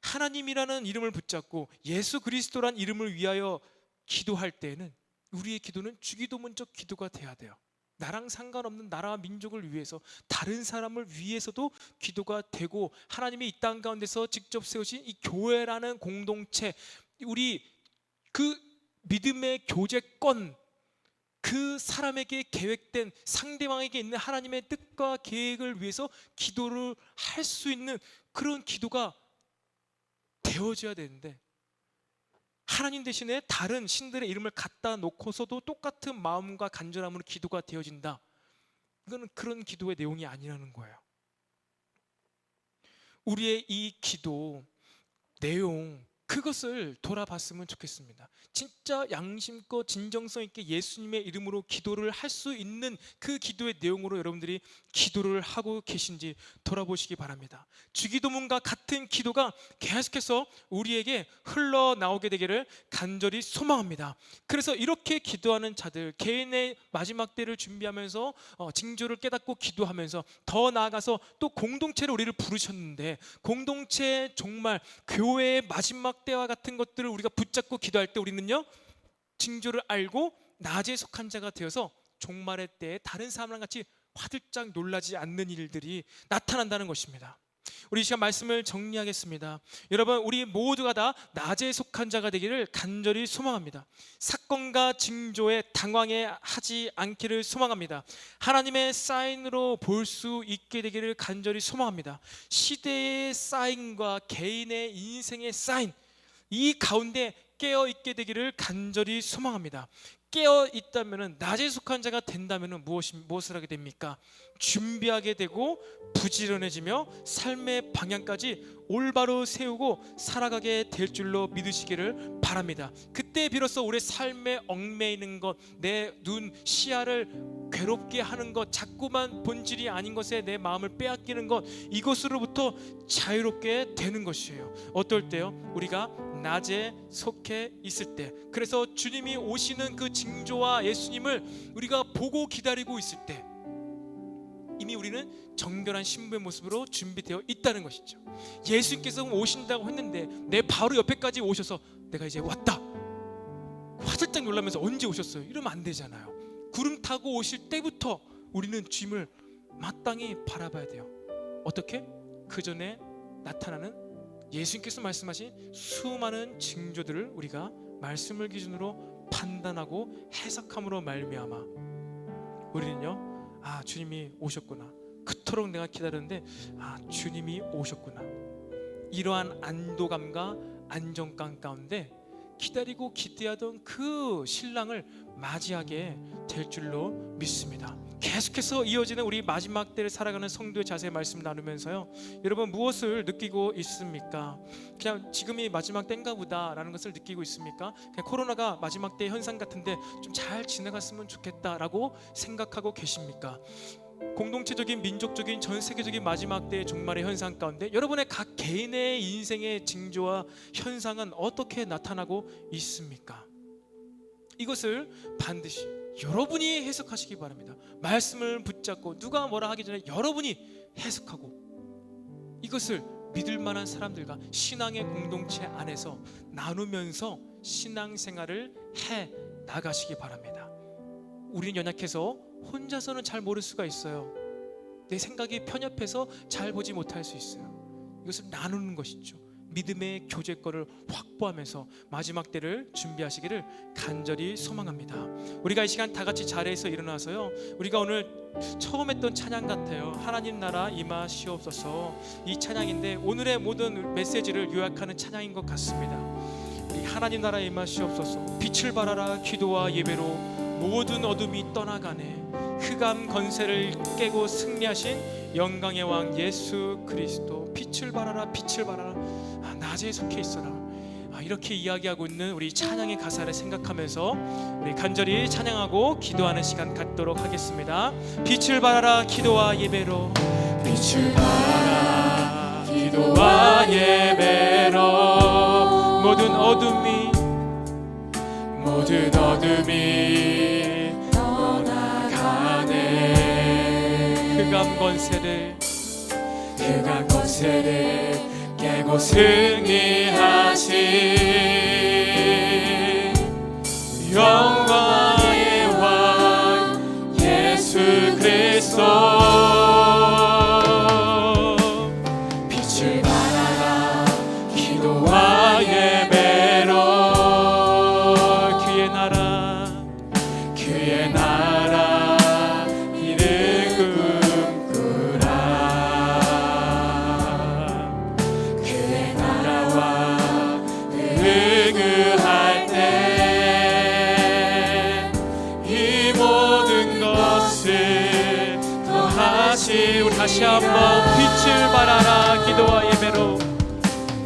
하나님이라는 이름을 붙잡고 예수 그리스도란 이름을 위하여 기도할 때에는 우리의 기도는 주기도문적 기도가 돼야 돼요. 나랑 상관없는 나라와 민족을 위해서, 다른 사람을 위해서도 기도가 되고, 하나님이 이 땅 가운데서 직접 세우신 이 교회라는 공동체, 우리 그 믿음의 교제권, 그 사람에게 계획된, 상대방에게 있는 하나님의 뜻과 계획을 위해서 기도를 할 수 있는 그런 기도가 되어져야 되는데, 하나님 대신에 다른 신들의 이름을 갖다 놓고서도 똑같은 마음과 간절함으로 기도가 되어진다. 이거는 그런 기도의 내용이 아니라는 거예요. 우리의 이 기도 내용, 그것을 돌아봤으면 좋겠습니다. 진짜 양심껏 진정성 있게 예수님의 이름으로 기도를 할 수 있는 그 기도의 내용으로 여러분들이 기도를 하고 계신지 돌아보시기 바랍니다. 주기도문과 같은 기도가 계속해서 우리에게 흘러나오게 되기를 간절히 소망합니다. 그래서 이렇게 기도하는 자들, 개인의 마지막 때를 준비하면서 징조를 깨닫고 기도하면서, 더 나아가서 또 공동체를 우리를 부르셨는데, 공동체, 정말 교회의 마지막 때와 같은 것들을 우리가 붙잡고 기도할 때 우리는요, 징조를 알고 낮에 속한 자가 되어서 종말의 때에 다른 사람랑 같이 화들짝 놀라지 않는 일들이 나타난다는 것입니다. 우리 이 시간 말씀을 정리하겠습니다. 여러분, 우리 모두가 다 낮에 속한 자가 되기를 간절히 소망합니다. 사건과 징조에 당황하지 않기를 소망합니다. 하나님의 사인으로 볼 수 있게 되기를 간절히 소망합니다. 시대의 사인과 개인의 인생의 사인, 이 가운데 깨어 있게 되기를 간절히 소망합니다. 깨어 있다면, 낮에 속한 자가 된다면 무엇을 하게 됩니까? 준비하게 되고 부지런해지며 삶의 방향까지 올바로 세우고 살아가게 될 줄로 믿으시기를 바랍니다. 그때 비로소 우리의 삶에 얽매이는 것, 내 눈 시야를 괴롭게 하는 것, 자꾸만 본질이 아닌 것에 내 마음을 빼앗기는 것, 이것으로부터 자유롭게 되는 것이에요. 어떨 때요? 우리가 낮에 속해 있을 때, 그래서 주님이 오시는 그 징조와 예수님을 우리가 보고 기다리고 있을 때 이미 우리는 정결한 신부의 모습으로 준비되어 있다는 것이죠. 예수님께서 오신다고 했는데 내 바로 옆에까지 오셔서 내가 이제 왔다, 화들짝 놀라면서 언제 오셨어요? 이러면 안 되잖아요. 구름 타고 오실 때부터 우리는 주님을 마땅히 바라봐야 돼요. 어떻게? 그 전에 나타나는 예수님께서 말씀하신 수많은 징조들을 우리가 말씀을 기준으로 판단하고 해석함으로 말미암아 우리는요, 아, 주님이 오셨구나, 그토록 내가 기다렸는데 주님이 오셨구나, 이러한 안도감과 안정감 가운데 기다리고 기대하던 그 신랑을 맞이하게 될 줄로 믿습니다. 계속해서 이어지는 우리 마지막 때를 살아가는 성도의 자세의 말씀 나누면서요, 여러분 무엇을 느끼고 있습니까? 그냥 지금이 마지막 때인가 보다 라는 것을 느끼고 있습니까? 그냥 코로나가 마지막 때의 현상 같은데 좀 잘 지나갔으면 좋겠다라고 생각하고 계십니까? 공동체적인, 민족적인, 전 세계적인 마지막 때의 종말의 현상 가운데 여러분의 각 개인의 인생의 징조와 현상은 어떻게 나타나고 있습니까? 이것을 반드시 여러분이 해석하시기 바랍니다. 말씀을 붙잡고 누가 뭐라 하기 전에 여러분이 해석하고 이것을 믿을 만한 사람들과 신앙의 공동체 안에서 나누면서 신앙생활을 해 나가시기 바랍니다. 우리는 연약해서 혼자서는 잘 모를 수가 있어요. 내 생각이 편협해서 잘 보지 못할 수 있어요. 이것을 나누는 것이죠. 믿음의 교제거를 확보하면서 마지막 때를 준비하시기를 간절히 소망합니다. 우리가 이 시간 다 같이 자리에서 일어나서요, 우리가 오늘 처음 했던 찬양 같아요. 하나님 나라 임하시옵소서. 이 찬양인데 오늘의 모든 메시지를 요약하는 찬양인 것 같습니다. 우리 하나님 나라 임하시옵소서. 빛을 발하라 기도와 예배로 모든 어둠이 떠나가네. 흑암 권세를 깨고 승리하신 영광의 왕 예수 그리스도, 빛을 발하라, 빛을 발하라, 낮에 속해 있어라. 이렇게 이야기하고 있는 우리 찬양의 가사를 생각하면서 우리 간절히 찬양하고 기도하는 시간 갖도록 하겠습니다. 빛을 발하라 기도와 예배로, 빛을 발하라 기도와 예배로 모든 어둠이 떠나가네. 흑암 권세를 깨고 승리하신 영광의 왕 예수 그리스도, 빛을 발하라 기도와 예배로 그의 나라 이를 꿈꾸라. 그의 나라와 그할 때 이 모든 것을 더하시. 우리 다시 한번 빛을 발하라 기도와 예배로,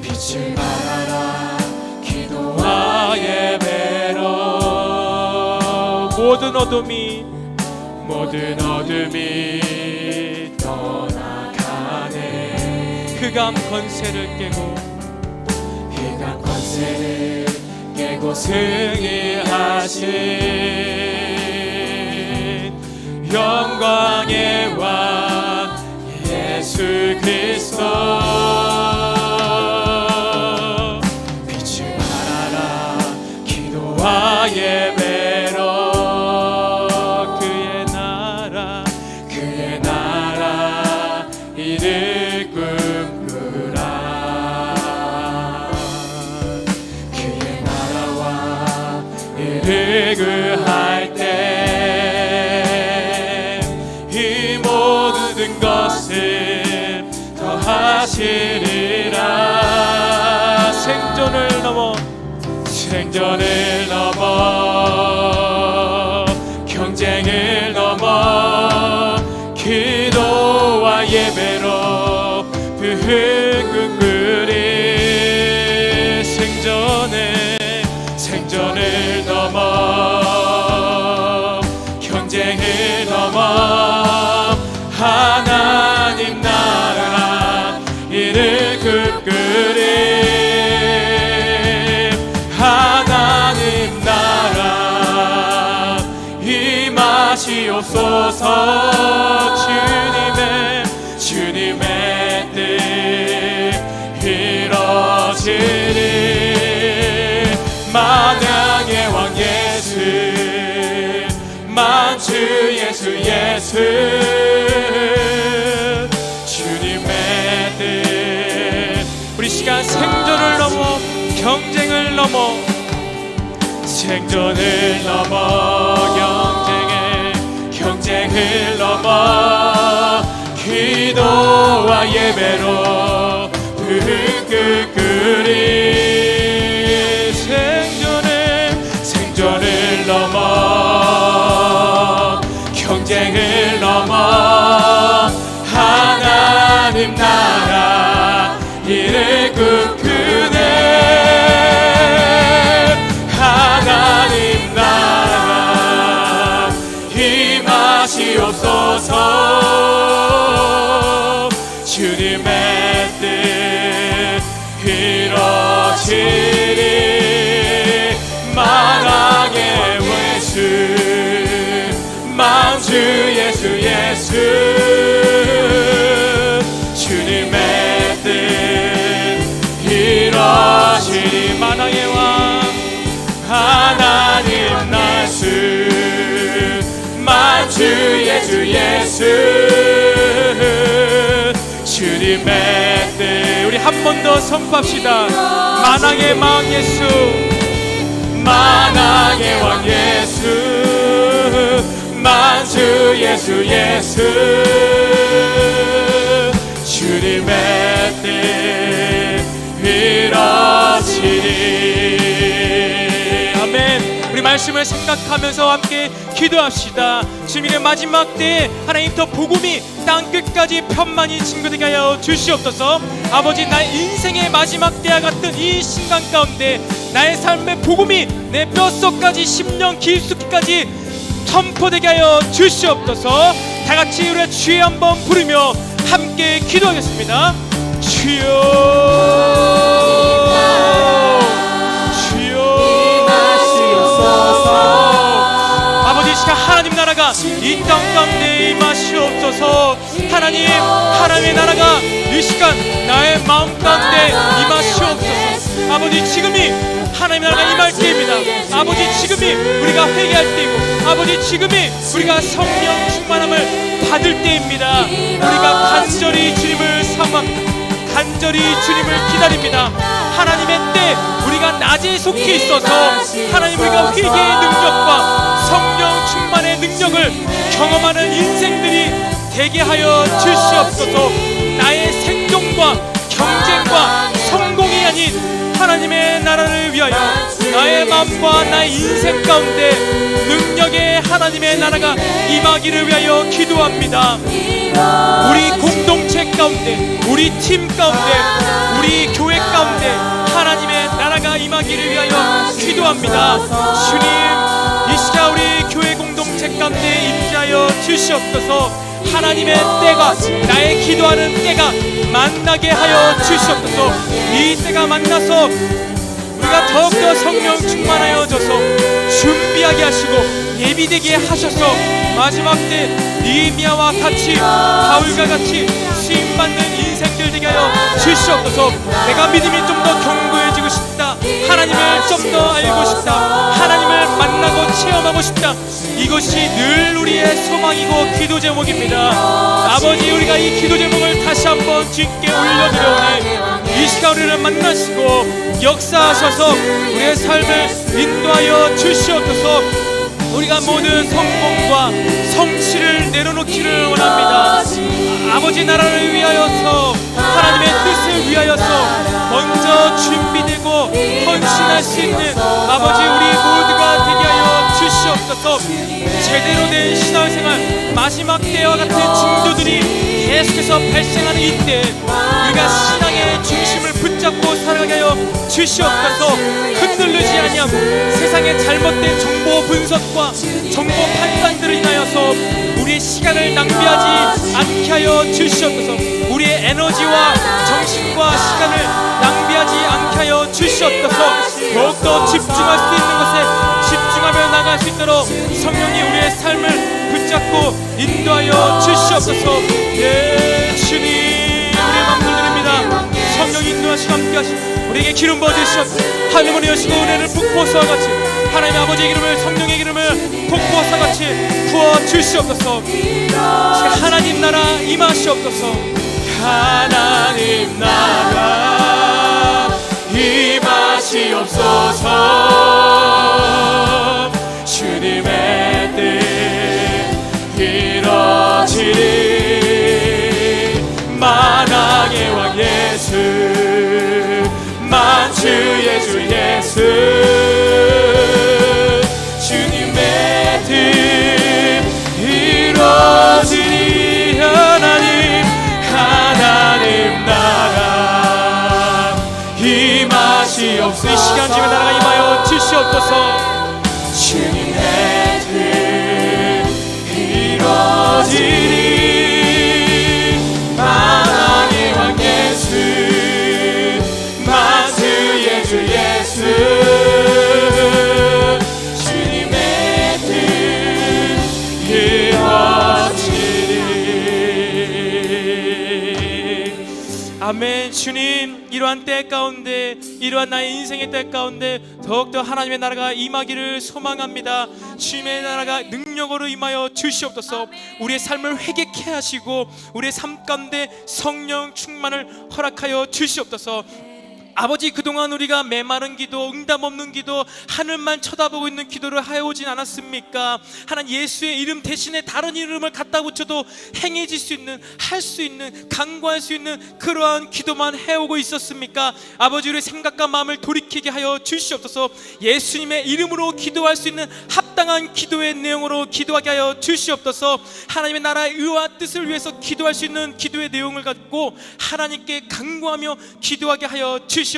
빛을 발하라 기도와 예배로 모든 어둠이 떠나가네. 흑암 권세를 깨고 승리하신 영광의 왕 예수 그리스도, 빛을 발하라 기도와 예배로 그의 이를 구할 때 이 모든 것을 더하시리라. 생존을 넘어 경쟁을 넘어 기도와 예배로 불끈거리 생존을 넘어 경쟁을 넘어 하나님 나라 이를 끝끄리 하나님 나라 임하시옵소서. 주님의 뜻 이루어지리. 만왕의 왕 예수 만주 예수 주님의 뜻. 우리 시간 생존을 넘어 경쟁을 넘어 경쟁을 넘어 기도와 예배로 불끈거리 생존을 넘어 경쟁을 넘어 하나님 나라 이를 꿈꾸네. 하나님 나라 임하시옵소서. 주님의 뜻 이루어지리. 만왕의 외수 만주 예수 주님의 뜻 이루어지리. 만왕의 왕 하나님 날수 만주 예수 주님의 뜻. 우리 한 번 더 선포합시다. 만왕의 왕 예수 만왕의 왕 예수 만주 예수 주님의 뜻 이루어지리. 아멘. 우리 말씀을 생각하면서 함께 기도합시다. 주님의 마지막 때에 하나님 더 복음이 땅 끝까지 편만히 증거되게 하여 주시옵소서. 아버지, 나의 인생의 마지막 때와 같은 이 순간 가운데 나의 삶의 복음이 내 뼛속까지 심령 깊숙이까지 선포되게 하여 주시옵소서. 다같이 우리가 주여 한번 부르며 함께 기도하겠습니다. 주여 아버지, 시간 하나님 나라가 이 땅 가운데 임하시옵소서. 하나님의 나라가 이 시간 나의 마음 가운데 임하시옵소서. 아버지, 지금이 하나님의 나라가 임할 때입니다. 아버지, 지금이 우리가 회개할 때이고 아버지, 지금이 우리가 성령 충만함을 받을 때입니다. 우리가 간절히 주님을 사모합니다. 간절히 주님을 기다립니다. 하나님의 때 우리가 낮에 속해 있어서 하나님, 우리가 회개의 능력과 성령 충만의 능력을 경험하는 인생들이 되게 하여 주시옵소서. 나의 생존과 경쟁과 성공이 아닌 하나님의 나라를 위하여 나의 마음과 나의 인생 가운데 능력의 하나님의 나라가 임하기를 위하여 기도합니다. 우리 공동체 가운데, 우리 팀 가운데, 우리 교회 가운데 하나님의 나라가 임하기를 위하여 기도합니다. 주님, 이 시간 우리 교회 공동체 가운데 임재하여 주시옵소서. 하나님의 때가, 나의 기도하는 때가 만나게 하여 주시옵소서. 이 때가 만나서 우리가 더욱더 성령 충만하여져서 준비하게 하시고 예비되게 하셔서 마지막 때 느헤미야와 같이, 바울과 같이 쓰임받는 인생들 되게 하여 주시옵소서. 내가 믿음이 좀 더 견고해지고 싶다, 하나님을 좀 더 알고 싶다, 하나님을 만나고 체험하고 싶다, 이것이 늘 우리의 소망이고 기도 제목입니다. 아버지, 우리가 이 기도 제목을 다시 한번 주께 올려드려오니 이 시간 우리를 만나시고 역사하셔서 우리의 삶을 인도하여 주시옵소서. 우리가 모든 성공과 성취를 내려놓기를 원합니다. 아버지 나라를 위하여서, 하나님의 뜻을 위하여서 먼저 준비되고 헌신할 수 있는 아버지 우리 모두가 되게 하여 주시옵소서. 제대로 된 신앙생활, 마지막 때와 같은 징조들이 계속해서 발생하는 이때 우리가 신앙의 중심을 붙잡고 살아가게 하여 주시옵소서. 흔들리지 아니하고 세상의 잘못된 정보 분석과 정보 판단들을 인하여서 우리의 시간을 낭비하지 않게 하여 주시옵소서. 우리의 에너지와 정신과 시간을 낭비하지 않게 하여 주시옵소서. 더욱더 집중할 수 있는 것에 집중하며 나갈 수 있도록 성령이 우리의 삶을 붙잡고 인도하여 주시옵소서. 예, 주님, 우리의 맘을 드립니다. 성령 인도하시고 함께하시고 우리에게 기름 부어주시옵소서. 하늘문을 여시고 은혜를 북부어서와 같이 하나님 아버지의 기름을, 성령의 기름을 북부어서와 같이 부어주시옵소서. 하나님 나라 임하시옵소서. 하나님 나라 임하시옵소서. 주님의 뜻 이루어지리. 만왕의 왕 예수, 만주의 주 예수, 주님의 뜻 이루어지리. 하나님 나라 임하시옵소서. 이 시간 주님의 나라가 임하여 주시옵소서. 주님의 뜻 이루어지리. 만왕의 왕 예수, 만주의 주 예수, 주님의 뜻 이루어지리. 아멘. 주님, 이러한 때 가운데, 이러한 나의 인생의 때 가운데 더욱더 하나님의 나라가 임하기를 소망합니다. 주님의 나라가 능력으로 임하여 주시옵소서. 우리의 삶을 회개케 하시고 우리의 삶 가운데 성령 충만을 허락하여 주시옵소서. 아버지, 그동안 우리가 메마른 기도, 응답 없는 기도, 하늘만 쳐다보고 있는 기도를 해오진 않았습니까? 하나님, 예수의 이름 대신에 다른 이름을 갖다 붙여도 행해질 수 있는, 할 수 있는, 강구할 수 있는 그러한 기도만 해오고 있었습니까? 아버지, 우리의 생각과 마음을 돌이키게 하여 주시옵소서. 예수님의 이름으로 기도할 수 있는 합당한 기도의 내용으로 기도하게 하여 주시옵소서. 하나님의 나라의 의와 뜻을 위해서 기도할 수 있는 기도의 내용을 갖고 하나님께 간구하며 기도하게 하여 주시옵소서.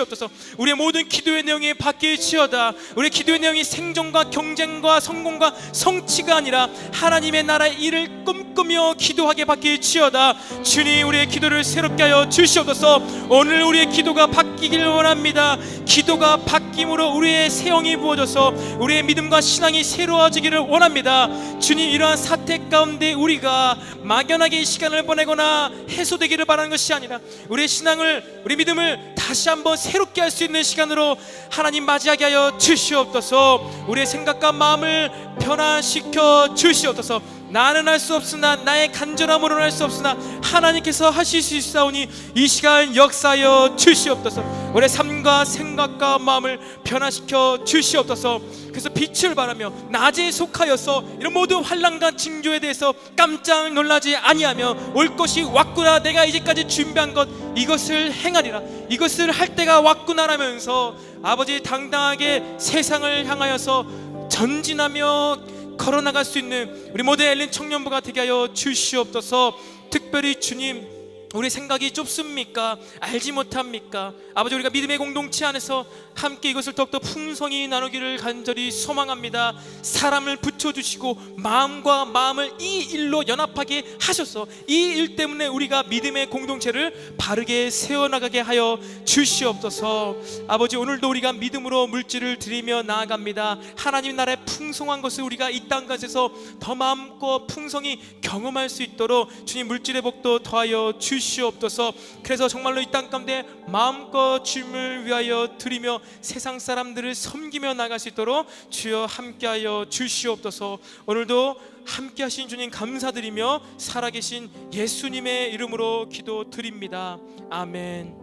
우리의 모든 기도의 내용이 바뀔지어다. 우리의 기도의 내용이 생존과 경쟁과 성공과 성취가 아니라 하나님의 나라의 일을 꿈꾸며 기도하게 바뀔지어다. 주님, 우리의 기도를 새롭게 하여 주시옵소서. 오늘 우리의 기도가 바뀌기를 원합니다. 기도가 바뀜으로 우리의 세형이 부어져서 우리의 믿음과 신앙이 새로워지기를 원합니다. 주님, 이러한 사태 가운데 우리가 막연하게 이 시간을 보내거나 해소되기를 바라는 것이 아니라 우리의 신앙을, 우리 믿음을 다시 한번 새롭게 할 수 있는 시간으로 하나님 맞이하게 하여 주시옵소서. 우리의 생각과 마음을 변화시켜 주시옵소서. 나는 할 수 없으나, 나의 간절함으로는 할 수 없으나 하나님께서 하실 수 있사오니 이 시간 역사하여 주시옵소서. 우리의 삶과 생각과 마음을 변화시켜 주시옵소서. 그래서 빛을 바라며 낮에 속하여서 이런 모든 환난과 징조에 대해서 깜짝 놀라지 아니하며 올 것이 왔구나, 내가 이제까지 준비한 것 이것을 행하리라, 이것을 할 때가 왔구나라면서 아버지 당당하게 세상을 향하여서 전진하며 걸어나갈 수 있는 우리 모든 엘린 청년부가 되게 하여 주시옵소서. 특별히 주님, 우리 생각이 좁습니까? 알지 못합니까? 아버지, 우리가 믿음의 공동체 안에서 함께 이것을 더욱더 풍성히 나누기를 간절히 소망합니다. 사람을 붙여주시고 마음과 마음을 이 일로 연합하게 하셔서 이 일 때문에 우리가 믿음의 공동체를 바르게 세워나가게 하여 주시옵소서. 아버지, 오늘도 우리가 믿음으로 물질을 드리며 나아갑니다. 하나님 나라의 풍성한 것을 우리가 이 땅까지서 더 마음껏 풍성히 경험할 수 있도록 주님 물질의 복도 더하여 주시옵소서. 그래서 정말로 이 땅 가운데 마음껏 주님을 위하여 드리며 세상 사람들을 섬기며 나갈 수 있도록 주여 함께하여 주시옵소서. 오늘도 함께하신 주님 감사드리며 살아계신 예수님의 이름으로 기도드립니다. 아멘.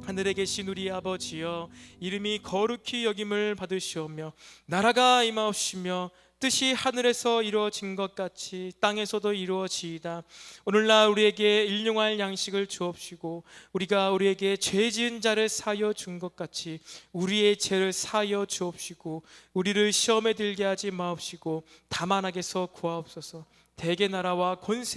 하늘에 계신 우리 아버지여, 이름이 거룩히 여김을 받으시오며 나라가 임하옵시며 뜻이 하늘에서 이루어진 것 같이 땅에서도 이루어지이다. 오늘날 우리에게 일용할 양식을 주옵시고 우리가 우리에게 죄 지은 자를 사하여 준 것 같이 우리의 죄를 사하여 주옵시고 우리를 시험에 들게 하지 마옵시고 다만 악에서 구하옵소서. 대개 나라와 권세